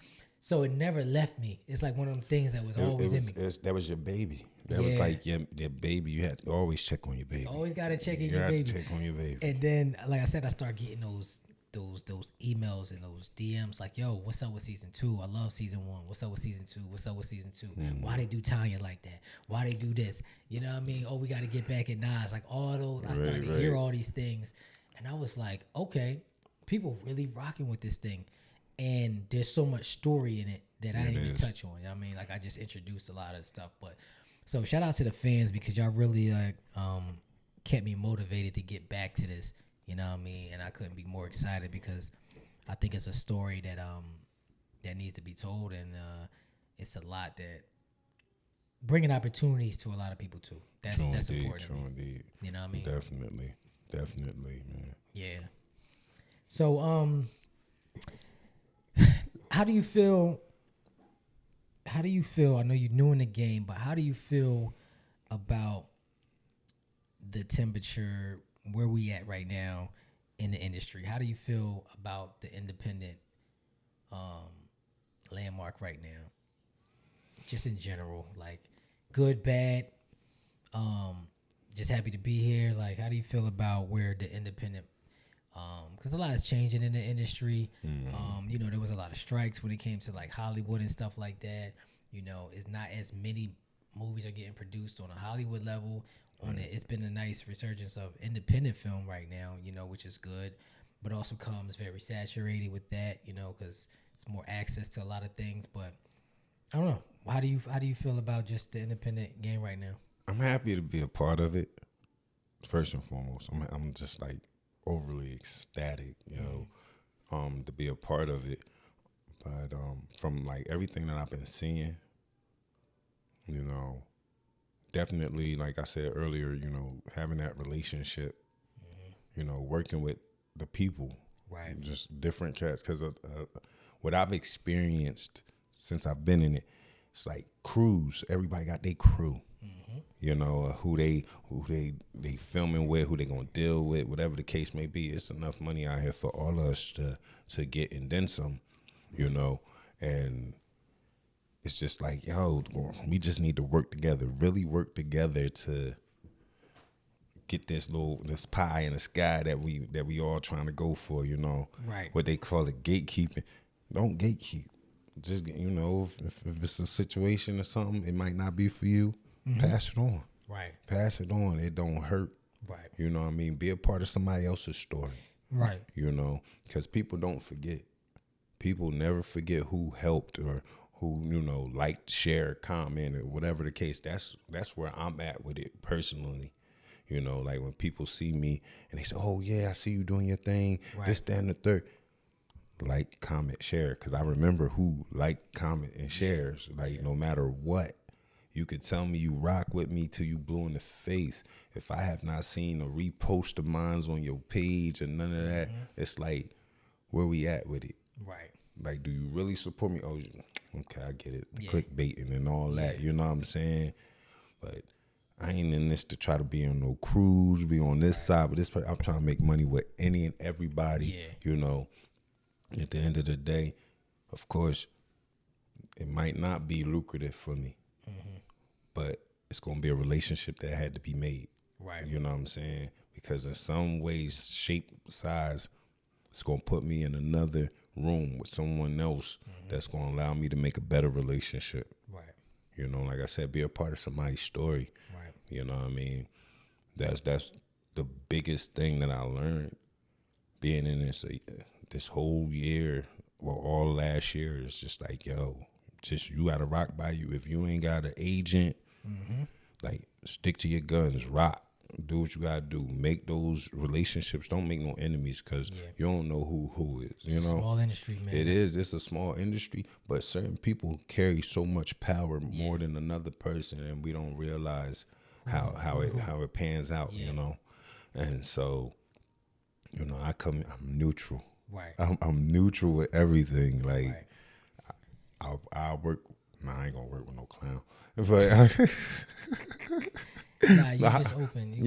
So it never left me. It's like one of them things that was always in me. That was your baby. That was like your baby. You had to always check on your baby. Always got to check on your baby. Check on your baby. And then, like I said, I started getting those emails and those DMs like, yo, what's up with season 2? I love season 1. What's up with season 2? What's up with season 2? Why they do Tanya like that? Why they do this? You know what I mean? Oh, we got to get back at Nas. Like all those, I started to hear all these things. And I was like, okay, people really rocking with this thing. And there's so much story in it that I didn't even touch on. You know what I mean? Like I just introduced a lot of stuff. But so shout out to the fans because y'all really kept me motivated to get back to this. You know what I mean? And I couldn't be more excited because I think it's a story that that needs to be told, and it's a lot that bringing opportunities to a lot of people too. That's important. True indeed. You know what I mean? Definitely, man. Yeah. So how do you feel? I know you're new in the game, but how do you feel about the temperature? Where we at right now in the industry? How do you feel about the independent landmark right now? Just in general, like good, bad, just happy to be here. Like, how do you feel about where the independent, because a lot is changing in the industry. You know, there was a lot of strikes when it came to like Hollywood and stuff like that. You know, it's not as many movies are getting produced on a Hollywood level. It's been a nice resurgence of independent film right now, you know, which is good, but also comes very saturated with that, you know, because it's more access to a lot of things. But I don't know. How do you feel about just the independent game right now? I'm happy to be a part of it. First and foremost, I'm just like overly ecstatic, to be a part of it. But from like everything that I've been seeing, definitely, like I said earlier, having that relationship, working with the people, Right. just different cats. Because what I've experienced since I've been in it, it's like crews. Everybody got their crew. Who they filming with, who they gonna deal with, whatever the case may be. It's enough money out here for all of us to get and then some, and it's just like, yo, we just need to work together, really work together to get this pie in the sky that we all trying to go for, Right. What they call it, gatekeeping. Don't gatekeep. Just, if it's a situation or something, it might not be for you, pass it on. Right. Pass it on. It don't hurt. Right. You know what I mean? Be a part of somebody else's story. Right. Because people don't forget. People never forget who helped or who, liked, shared, commented, or whatever the case. That's where I'm at with it personally. Like when people see me and they say, oh, yeah, I see you doing your thing, this, that, and the third. Like, comment, share. Because I remember who liked, comment, and shares. Like, no matter what. You could tell me you rock with me till you blue in the face. If I have not seen a repost of mine on your page and none of that, it's like, where we at with it? Right. Like, do you really support me? Oh, okay, I get it. The clickbaiting and all that, you know what I'm saying? But I ain't in this to try to be on no cruise, be on this side, but I'm trying to make money with any and everybody, At the end of the day, of course, it might not be lucrative for me. But it's going to be a relationship that had to be made. Right. You know what I'm saying? Because in some ways, shape, size, it's going to put me in another room with someone else that's going to allow me to make a better relationship. Right. Like I said, be a part of somebody's story. Right. You know what I mean? That's the biggest thing that I learned being in this whole year, well, all last year. Is just like, yo, just you got to rock by you. If you ain't got an agent, like, stick to your guns, rock, do what you got to do. Make those relationships. Don't make no enemies because you don't know who is. It's a small industry, man. It is. It's a small industry, but certain people carry so much power more than another person, and we don't realize how it pans out, And so, I'm neutral. Right. I'm neutral with everything. Like, I'll work. Nah, I ain't gonna work with no clown. But nah, you just open.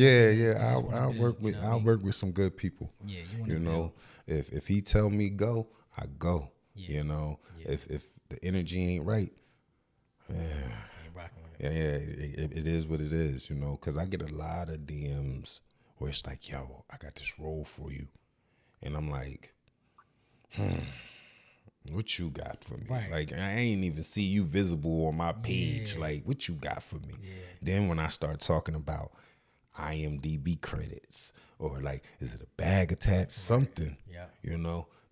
I'll work with some good people. Yeah, you want to if he tell me go, I go. If the energy ain't right, ain't rocking with it is what it is. Because I get a lot of DMs where it's like, yo, I got this role for you, and I'm like, what you got for me? Right. Like, I ain't even see you visible on my page. Like, what you got for me? Yeah. Then when I start talking about IMDb credits or like, is it a bag attached? Something. Yeah.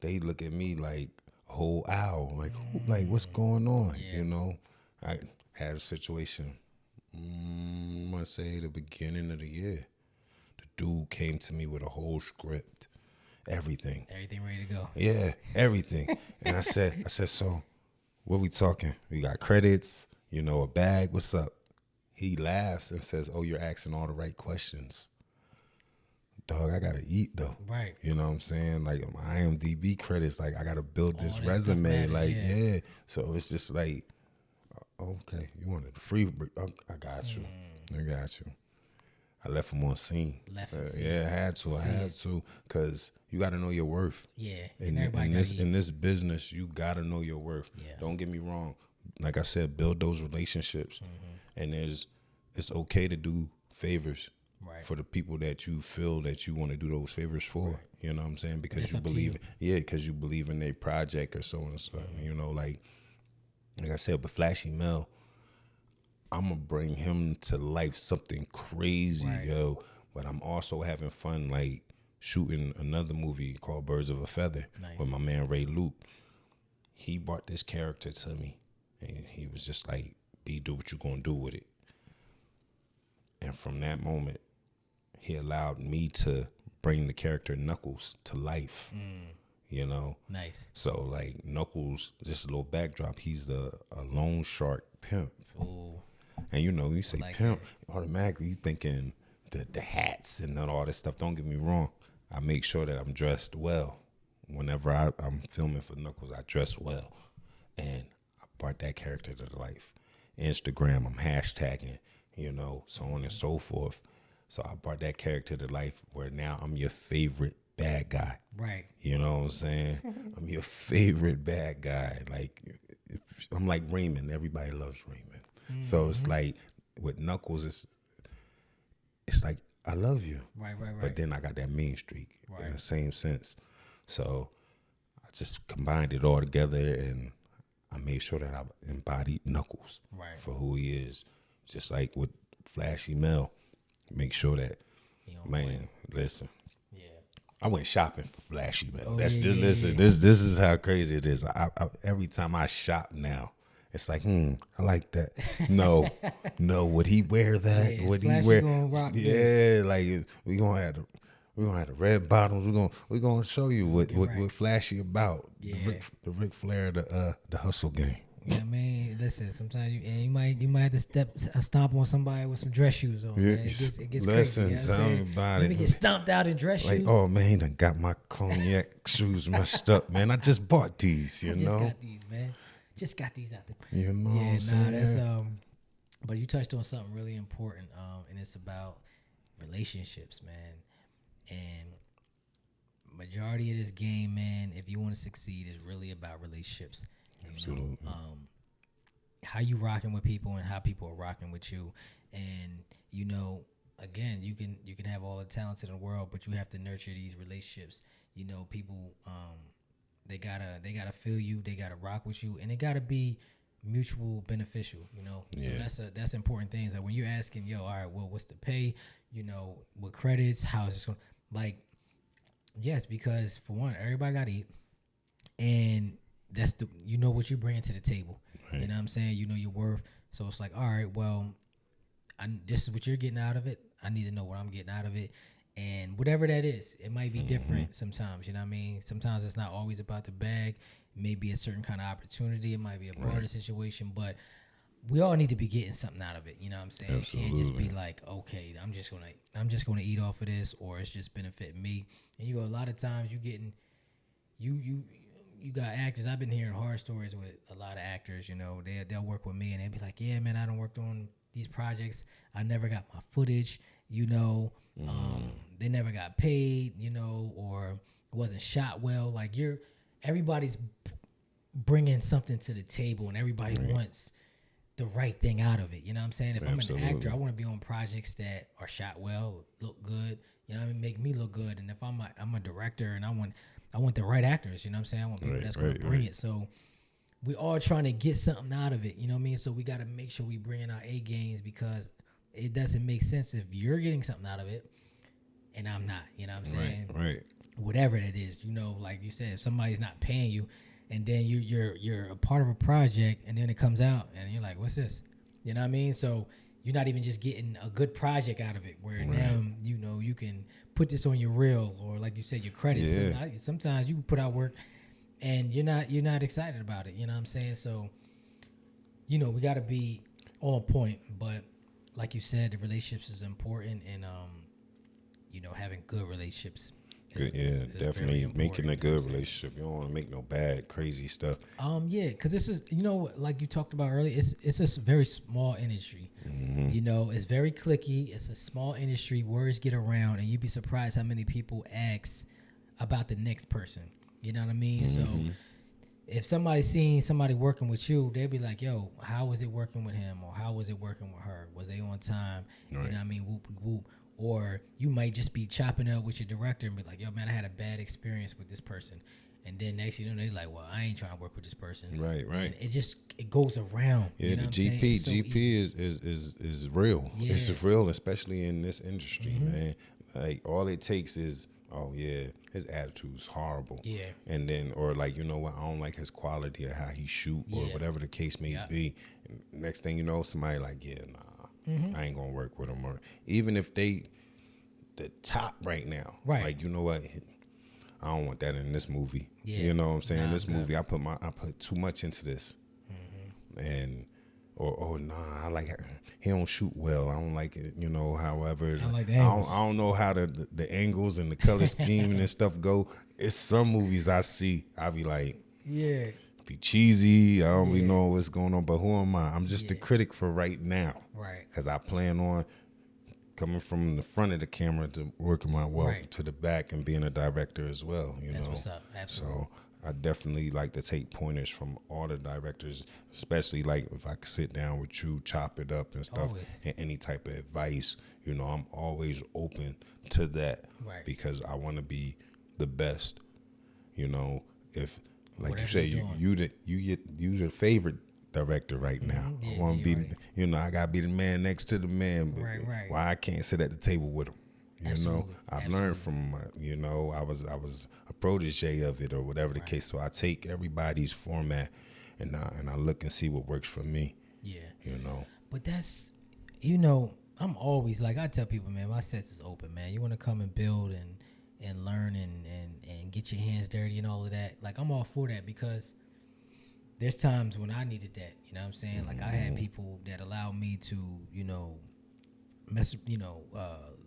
They look at me like a whole owl. Like, what's going on? Yeah. I had a situation, I want to say the beginning of the year. The dude came to me with a whole script. Everything ready to go. Yeah, everything. And I said, so what we talking? We got credits, a bag, what's up? He laughs and says, oh, you're asking all the right questions. Dog, I gotta eat though. Right. You know what I'm saying? Like, my IMDb credits, like, I gotta build this resume. So it's just like, okay, you wanted the free, I got you. I left him on scene. I had to, because you got to know your worth. Yeah. In this business, you got to know your worth. Yes. Don't get me wrong. Like I said, build those relationships. And it's okay to do favors for the people that you feel that you want to do those favors for. Right. You know what I'm saying? Because you believe, because you believe in their project or so and so. Like I said, with Flashy Mel, I'm going to bring him to life something crazy, yo. But I'm also having fun, like, shooting another movie called Birds of a Feather with my man Ray Luke. He brought this character to me And he was just like, "B, do what you gonna do with it." And from that moment, he allowed me to bring the character Knuckles to life. You know, Nice. so like Knuckles, just a little backdrop. He's a loan shark pimp. Ooh. And you know, you say like pimp, automatically you thinking the hats and all this stuff. Don't get me wrong. I make sure that I'm dressed well. Whenever I'm filming for Knuckles, I dress well. And I brought that character to life. Instagram, I'm hashtagging, you know, so on and so forth. So I brought that character to life where now I'm your favorite bad guy. Right. You know what I'm saying? I'm your favorite bad guy. Like, I'm like Raymond. Everybody loves Raymond. So it's like with Knuckles, it's like I love you. Right. But then I got that mean streak in the same sense. So I just combined it all together, and I made sure that I embodied Knuckles for who he is. Just like with Flashy Mel, make sure that, man, listen. I went shopping for Flashy Mel. Listen. This is how crazy it is. I every time I shop now, it's like, I like that. No, would he wear that? Yeah, would he wear? Rock Like we gonna have the red bottoms. We gonna show you what Flashy about. Yeah. The Ric Flair, the hustle game. Yeah, man. Listen, sometimes you might have to stomp on somebody with some dress shoes on. Man. It gets listen, crazy. tell me about it. You get stomped out in dress like, shoes. oh man, he done got my cognac shoes messed up, man. I just bought these, you know. Just got these, man. Just got these out there. You know what I'm saying? That's But you touched on something really important, and it's about relationships, man. And majority of this game, man, if you want to succeed, is really about relationships. Absolutely. How you rocking with people and how people are rocking with you, and again, you can have all the talents in the world, but you have to nurture these relationships. People, they gotta feel you, they gotta rock with you, and it gotta be mutual beneficial. So that's important things. Like when you're asking, all right, well, what's the pay? What credits? How is this going? Like, yes, because for one, everybody gotta eat, and that's what you bring to the table. Right. You know what I'm saying? You know your worth. So it's like, all right, well, this is what you're getting out of it. I need to know what I'm getting out of it. And whatever that is, it might be different sometimes. You know what I mean? Sometimes it's not always about the bag. It may be a certain kind of opportunity. It might be a barter situation. But we all need to be getting something out of it. You know what I'm saying? Absolutely. You can't just be like, okay, I'm just gonna eat off of this, or it's just benefiting me. And a lot of times you got actors. I've been hearing horror stories with a lot of actors. They'll work with me and they'll be like, yeah, man, I done worked on these projects. I never got my footage. They never got paid. Or it wasn't shot well. Like everybody's bringing something to the table, and everybody wants the right thing out of it. You know what I'm saying? If Absolutely. I'm an actor, I want to be on projects that are shot well, look good. Make me look good. And if I'm a director, and I want the right actors, you know what I'm saying? I want people that's going to bring it. So we all trying to get something out of it, you know what I mean? So we got to make sure we bring in our A games, because it doesn't make sense if you're getting something out of it and I'm not, you know what I'm saying? Right. Whatever it is, like you said, if somebody's not paying you and then you're a part of a project and then it comes out and you're like, what's this? You know what I mean? So you're not even just getting a good project out of it where now, you can put this on your reel, or like you said, your credits. Yeah. Sometimes you put out work and you're not excited about it. You know what I'm saying? So, we got to be on point. But like you said, the relationships is important, and having good relationships. Is definitely making a good relationship. You don't want to make no bad, crazy stuff. Because this is, like you talked about earlier, it's a very small industry. Mm-hmm. It's very cliquey. It's a small industry. Words get around, and you'd be surprised how many people ask about the next person. You know what I mean? Mm-hmm. So if somebody's seeing somebody working with you, they'd be like, yo, how was it working with him? Or how was it working with her? Was they on time? Right. You know what I mean? Whoop, whoop. Or you might just be chopping up with your director and be like, yo, man, I had a bad experience with this person. And then next thing you know, they're like, well, I ain't trying to work with this person. Right. And it goes around. Yeah, you know the GP. So GP is real. Yeah. It's real, especially in this industry, man. Like, all it takes is oh yeah, his attitude's horrible. Yeah. And then, or like, you know what, I don't like his quality of how he shoot or Yeah. whatever the case may be. And next thing you know, somebody like, yeah, nah, I ain't gonna work with him. Or even if they the top right now, Right. like, you know what, I don't want that in this movie. Yeah. You know what I'm saying? Nah, This movie, I put too much into this. And or nah, I like he don't shoot well. I don't like it, you know. However, I like the angles. I don't know how the angles and the color scheme and stuff go. It's some movies I see, I be like, Yeah. be cheesy. I don't really know what's going on. But who am I? I'm just the critic for right now. Right. Because I plan on coming from the front of the camera to working my way Right. to the back and being a director as well. You That's know, what's up. Absolutely. so I definitely like to take pointers from all the directors, especially like if I could sit down with you, chop it up and stuff, Always. and any type of advice. You know, I'm always open to that Right. because I want to be the best. You know, if like Whatever you say, you're doing. you the favorite director right now. Yeah, I want to be, right. you know, I gotta be the man next to the man. But Right. why I can't sit at the table with him? You Absolutely. know, I've learned from, you know, I was a protege of it or whatever the case. So I take everybody's format and I look and see what works for me. Yeah. You know. But that's, you know, I'm always like, I tell people, man, my sets is open, man. You want to come and build and learn and get your hands dirty and all of that. Like, I'm all for that because there's times when I needed that. You know what I'm saying? Like, I had people that allowed me to, you know,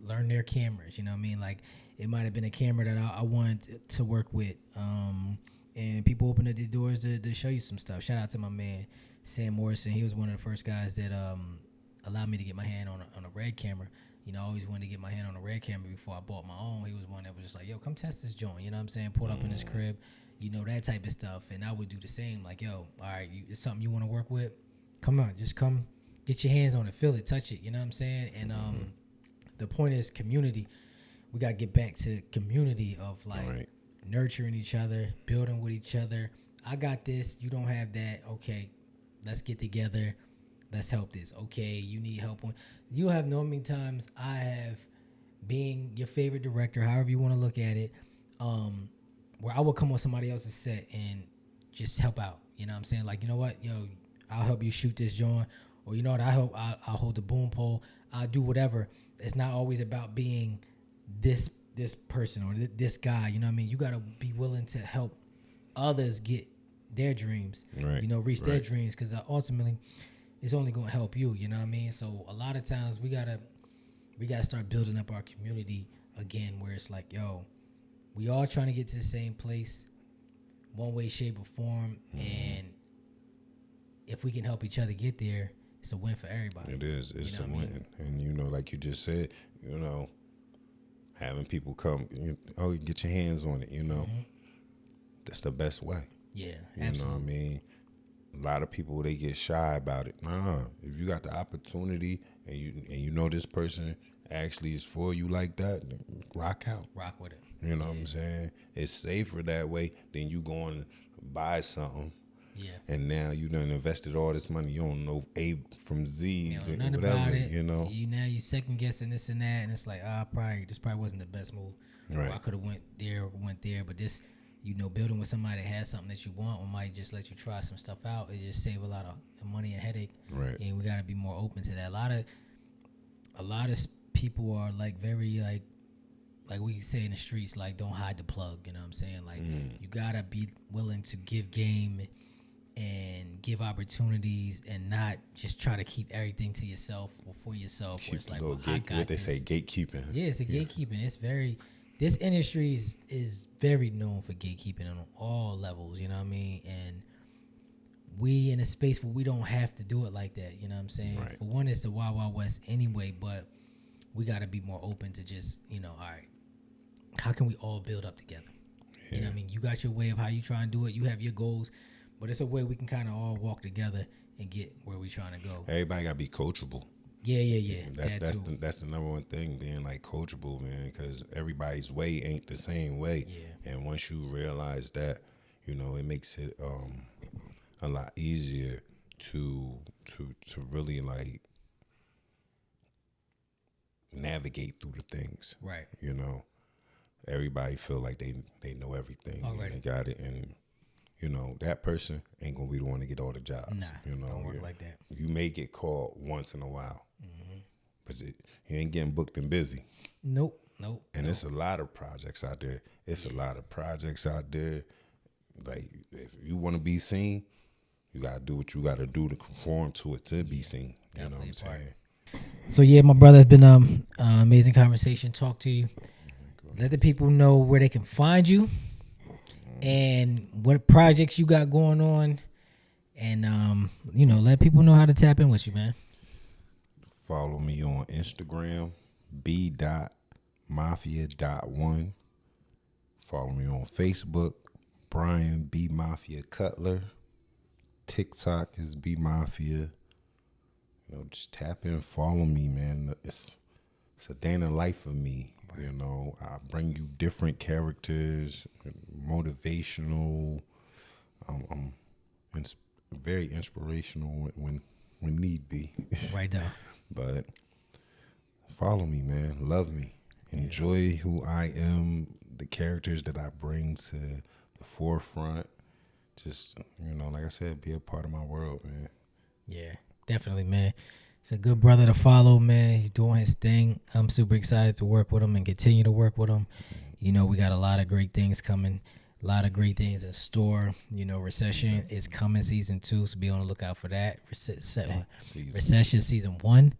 learn their cameras. You know what I mean? Like, it might have been a camera that I wanted to work with. And people opened up the doors to show you some stuff. Shout out to my man, Sam Morrison. He was one of the first guys that allowed me to get my hand on a red camera. You know, I always wanted to get my hand on a red camera before I bought my own. He was one that was just like, yo, come test this joint. You know what I'm saying? Pulled up in his crib, you know, that type of stuff. And I would do the same. Like, yo, all right, it's something you want to work with? Come on, just come get your hands on it, feel it, touch it. You know what I'm saying? And the point is community. We got to get back to community of like nurturing each other, building with each other. I got this. You don't have that. Okay, let's get together. Let's help this. Okay, you need help on. You have known many times I have being your favorite director, however you want to look at it, where I will come on somebody else's set and just help out. You know what I'm saying? Like, you know what? Yo, I'll help you shoot this joint. Or you know what? I'll hold the boom pole. I'll do whatever. It's not always about being this person or this guy. You know what I mean? You got to be willing to help others get their dreams. Right. You know, reach their dreams because ultimately it's only going to help you. You know what I mean? So a lot of times we gotta start building up our community again, where it's like, yo, we all trying to get to the same place, one way, shape, or form, and if we can help each other get there, it's a win for everybody. It is. It's you know a win. And, you know, like you just said, you know, having people come, get your hands on it, you know. That's the best way. Yeah, you absolutely. know what I mean? A lot of people, they get shy about it. Nah, if you got the opportunity and you know this person actually is for you like that, rock out. Rock with it. You know what I'm saying? It's safer that way than you going to buy something. Yeah. And now you done invested all this money. You don't know A from Z, You know nothing whatever, about it. you know. You second guessing this and that, and it's like, this probably wasn't the best move. Right. Or I could have went there, but this, you know, building with somebody that has something that you want or might just let you try some stuff out. It just save a lot of money and headache. Right. And we got to be more open to that. A lot of people are like very like we say in the streets, like don't hide the plug. You know what I'm saying? Like you gotta be willing to give game and give opportunities and not just try to keep everything to yourself or for yourself. Where it's like, what they say, gatekeeping. Yeah, it's a gatekeeping. It's very. This industry is very known for gatekeeping on all levels, you know what I mean? And we in a space where we don't have to do it like that, you know what I'm saying? Right. For one, it's the Wild Wild West anyway, but we got to be more open to just, you know, all right, how can we all build up together? Yeah. You know what I mean? You got your way of how you try and do it. You have your goals, but it's a way we can kind of all walk together and get where we trying to go. Everybody got to be coachable. Yeah. That's the number one thing, being like coachable, man, because everybody's way ain't the same way. Yeah. And once you realize that, you know, it makes it a lot easier to really like navigate through the things. Right. You know, everybody feel like they know everything Already. and they got it, and that person ain't gonna be the one to get all the jobs. Nah, don't work like that. You may get called once in a while, but you ain't getting booked and busy. Nope. And it's a lot of projects out there. Like, if you want to be seen, you gotta do what you gotta do to conform to it to be seen. You know what I'm saying? So yeah, my brother, it's been amazing conversation. Talk to you. Let the people know where they can find you and what projects you got going on, and let people know how to tap in with you, man. Follow me on Instagram, b.mafia.1. Follow me on Facebook, Brian B Mafia Cutler. TikTok is B Mafia. Just tap in, follow me, man. It's a day in the life of me. I bring you different characters, motivational. I'm very inspirational when need be. Right there. But follow me, man. Love me. Enjoy who I am, the characters that I bring to the forefront. Just, like I said, be a part of my world, man. Yeah, definitely, man. It's a good brother to follow, man. He's doing his thing. I'm super excited to work with him and continue to work with him. We got a lot of great things coming, a lot of great things in store. Recession is coming, season 2, so be on the lookout for that. Recession season 1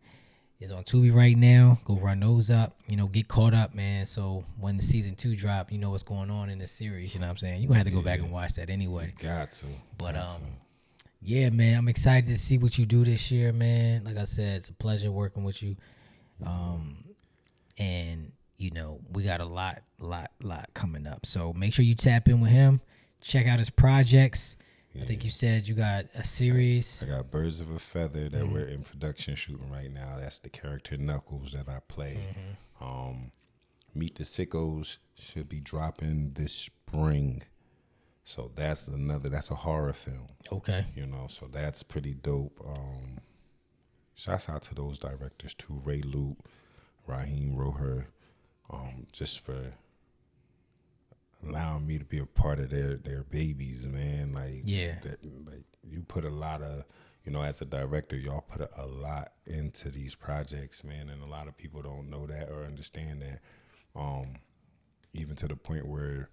is on Tubi right now. Go run those up. Get caught up, man. So when the season 2 drop, you know what's going on in the series. You know what I'm saying? You're going to have to go back and watch that anyway. Got to. But, yeah, man, I'm excited to see what you do this year, man. Like I said, it's a pleasure working with you. And, we got a lot coming up. So make sure you tap in with him. Check out his projects. Yeah. I think you said you got a series. I got Birds of a Feather that we're in production shooting right now. That's the character Knuckles that I play. Meet the Sickos should be dropping this spring. So that's a horror film. Okay. So that's pretty dope. Shouts out to those directors too, Ray Loop, Raheem Roher, just for allowing me to be a part of their babies, man. Like, yeah. Like, you put a lot of, as a director, y'all put a lot into these projects, man, and a lot of people don't know that or understand that. Even to the point where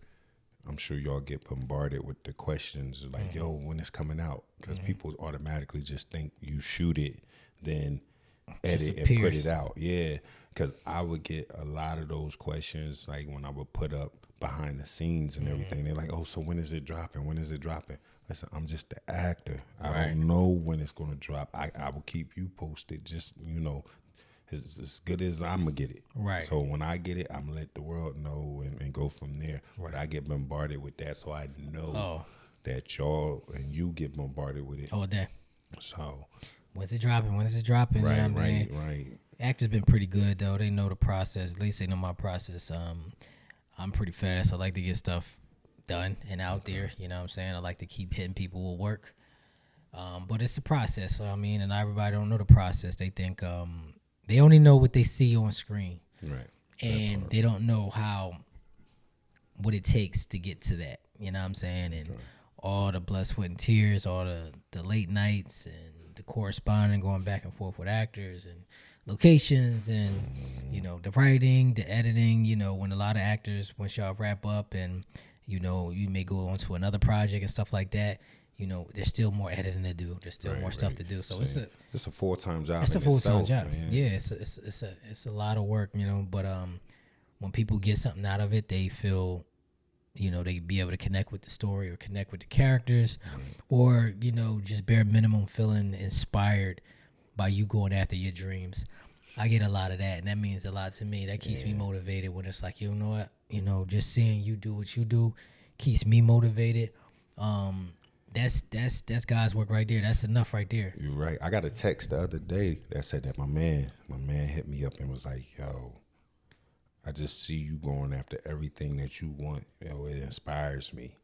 I'm sure y'all get bombarded with the questions like, yo, when it's coming out? Because people automatically just think you shoot it, then edit and put it out. Yeah, because I would get a lot of those questions, like when I would put up behind the scenes and everything. They're like, oh, so when is it dropping? When is it dropping? Listen, I'm just the actor. I don't know when it's going to drop. I will keep you posted, just, as good as I'm going to get it. Right. So when I get it, I'm going to let the world know and go from there. Right. But I get bombarded with that, so I know that y'all and you get bombarded with it. All day. So. When's it dropping? When is it dropping? Right, right. Actors been pretty good, though. They know the process. At least they know my process. I'm pretty fast. I like to get stuff done and out there. You know what I'm saying? I like to keep hitting people with work. But it's a process. So, and everybody don't know the process. They think they only know what they see on screen. Right. And they don't know what it takes to get to that. You know what I'm saying? And all the blood, sweat, and tears, all the late nights and the corresponding, going back and forth with actors and locations and, the writing, the editing, when a lot of actors, once y'all wrap up and, you may go on to another project and stuff like that, there's still more editing to do. There's still more stuff to do. So it's a full-time job. It's a full-time job. Man. Yeah, it's a lot of work, But when people get something out of it, they feel, they be able to connect with the story or connect with the characters, or just bare minimum feeling inspired by you going after your dreams. I get a lot of that, and that means a lot to me. That keeps me motivated when it's like, you know what, just seeing you do what you do keeps me motivated. That's God's work right there. That's enough right there. You're right. I got a text the other day that said that my man hit me up and was like, yo, I just see you going after everything that you want. It inspires me.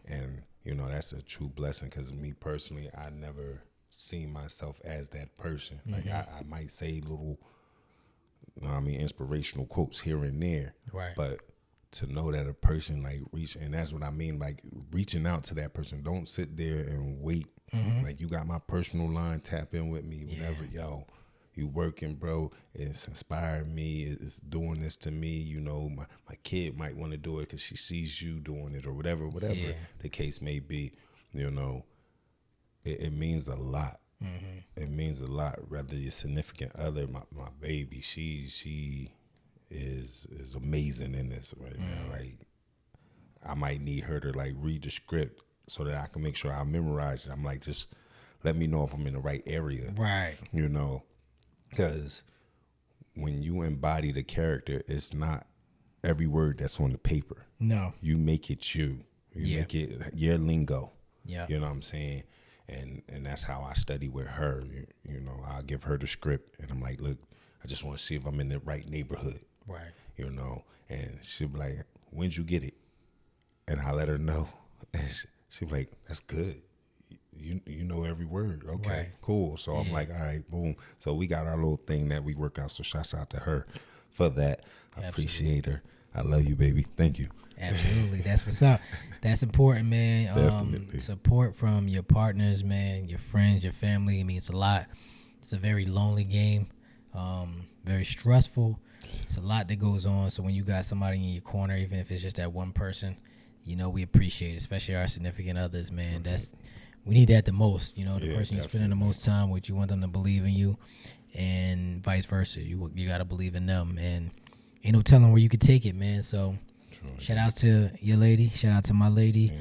And, that's a true blessing, because me personally, I never seen myself as that person. Like, I might say little, inspirational quotes here and there. Right. But to know that a person like and that's what I mean, like reaching out to that person. Don't sit there and wait. Like, you got my personal line, tap in with me whenever, yo, you working, bro. It's inspired me. It's doing this to me. You know, my kid might want to do it because she sees you doing it, or whatever the case may be. You know, it means a lot. It means a lot. Rather your significant other, my baby, she is amazing in this right now. Like, I might need her to like read the script so that I can make sure I memorize it. I'm like, just let me know if I'm in the right area. Right. You know, because when you embody the character, it's not every word that's on the paper. No. You make it you. You make it your lingo. Yeah. You know what I'm saying? And that's how I study with her. You know, I'll give her the script and I'm like, look, I just want to see if I'm in the right neighborhood. Right. You know, and she'll be like, when'd you get it? And I let her know. And she'll be like, that's good. You know every word. Okay, right. Cool. So I'm like, all right, boom. So we got our little thing that we work out. So shouts out to her for that. I appreciate her. I love you, baby. Thank you. Absolutely. That's what's up. That's important, man. Definitely. Support from your partners, man, your friends, your family. It means a lot. It's a very lonely game, very stressful. It's a lot that goes on. So when you got somebody in your corner, even if it's just that one person, you know, we appreciate it, especially our significant others, man. We need that the most. You know, the person you're spending the most time with, you want them to believe in you, and vice versa. You got to believe in them, and ain't no telling where you could take it, man. So shout out to your lady. Shout out to my lady.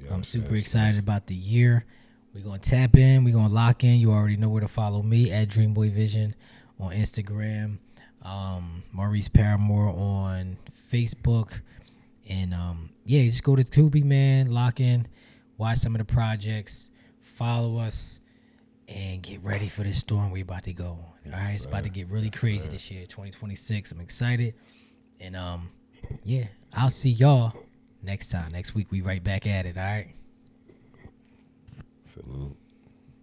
I'm super excited about the year. We're going to tap in. We're going to lock in. You already know where to follow me, at Dreamboy Vision on Instagram. Maurice Paramore on Facebook. And, just go to Tubi, man. Lock in. Watch some of the projects. Follow us. And get ready for this storm we're about to go on. All right? It's about to get really crazy this year, 2026. I'm excited. And, I'll see y'all next time. Next week, we right back at it, all right? Salute.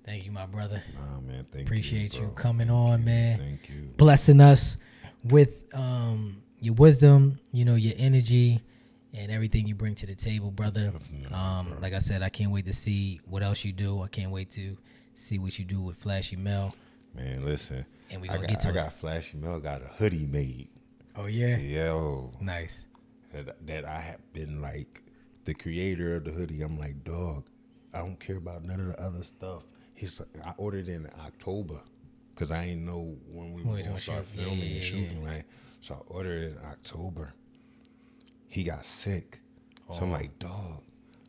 Thank you, my brother. Nah, man, Appreciate you you coming on, man. Thank you. Blessing us with your wisdom, you know, your energy, and everything you bring to the table, brother. Like I said, I can't wait to see what else you do. I can't wait to see what you do with Flashy Mel. Man, listen. And we I got Flashy Mel got a hoodie made. Oh, yeah? Yo. Nice. That I have been like the creator of the hoodie. I'm like, dog, I don't care about none of the other stuff. I ordered it in October because I didn't know when we were going to start filming and shooting, right? So I ordered it in October. He got sick. So I'm like, dog,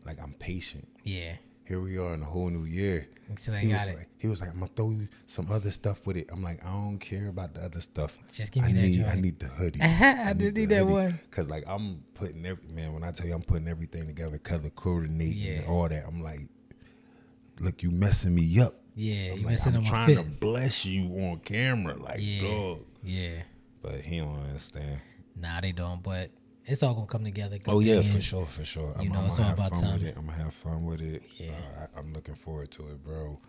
like, I'm patient. Yeah. Here we are in a whole new year. So He was like, I'm going to throw you some other stuff with it. I'm like, I don't care about the other stuff. Just give me that joint. I need the hoodie. I did need that one. Because, like, I'm putting when I tell you I'm putting everything together, color coordinating and all that, I'm like, look, you messing me up. Yeah, I'm you like, messing I'm up my trying fit. to bless you on camera, like, dog. Yeah. But he don't understand. Nah, they don't, but it's all going to come together. Oh, yeah, for sure. You know, it's all about time. I'm going to have fun with it. Yeah. I'm looking forward to it, bro.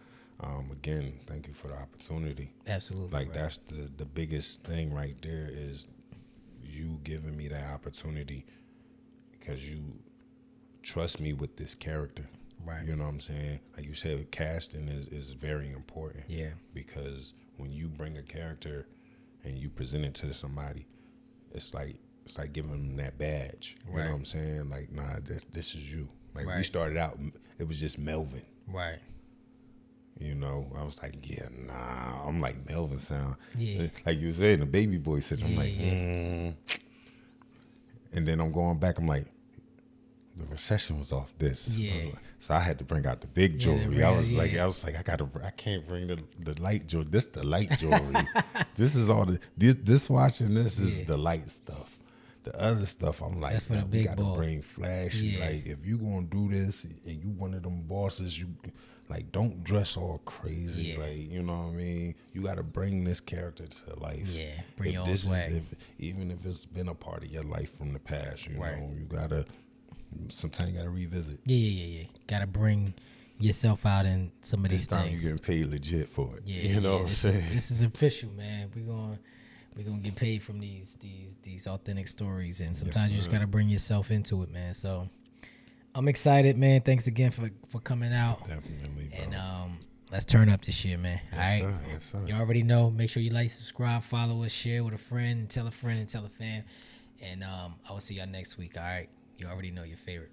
Again, thank you for the opportunity. Absolutely. Like, that's the biggest thing right there is you giving me that opportunity because you trust me with this character. Right. You know what I'm saying? Like you said, casting is very important. Yeah. Because when you bring a character and you present it to somebody, it's like giving them that badge. You know what I'm saying? Like, nah, this is you. Like, we started out, it was just Melvin. Right. You know, I was like, yeah, nah. I'm like, Melvin sound. Yeah. Like you were saying, the baby boy says, I'm like, And then I'm going back, I'm like, the recession was off this. Yeah. So I had to bring out the big jewelry. I was like, I can't bring the light jewelry. This the light jewelry. This is all this watching this is the light stuff. The other stuff, I'm like, no, we got to bring flashy. Yeah. Like, if you gonna do this and you one of them bosses, you like, don't dress all crazy. Yeah. Like, you know what I mean? You got to bring this character to life. Yeah, bring your own swag. Even if it's been a part of your life from the past, you know, you gotta. Sometimes you gotta revisit. Yeah. Gotta bring yourself out in some of these things. This time you're getting paid legit for it. Yeah, you know what I'm saying? This is official, man. we're gonna get paid from these authentic stories, and sometimes Yes, you just sir. gotta bring yourself into it, man. So I'm excited, man. Thanks again for coming out. Definitely, bro. And let's turn up this year, man. Yes, All right. sir. Yes, sir. You already know. Make sure you like, subscribe, follow us, share with a friend, and tell a fan. And I will see y'all next week. All right. You already know your favorite.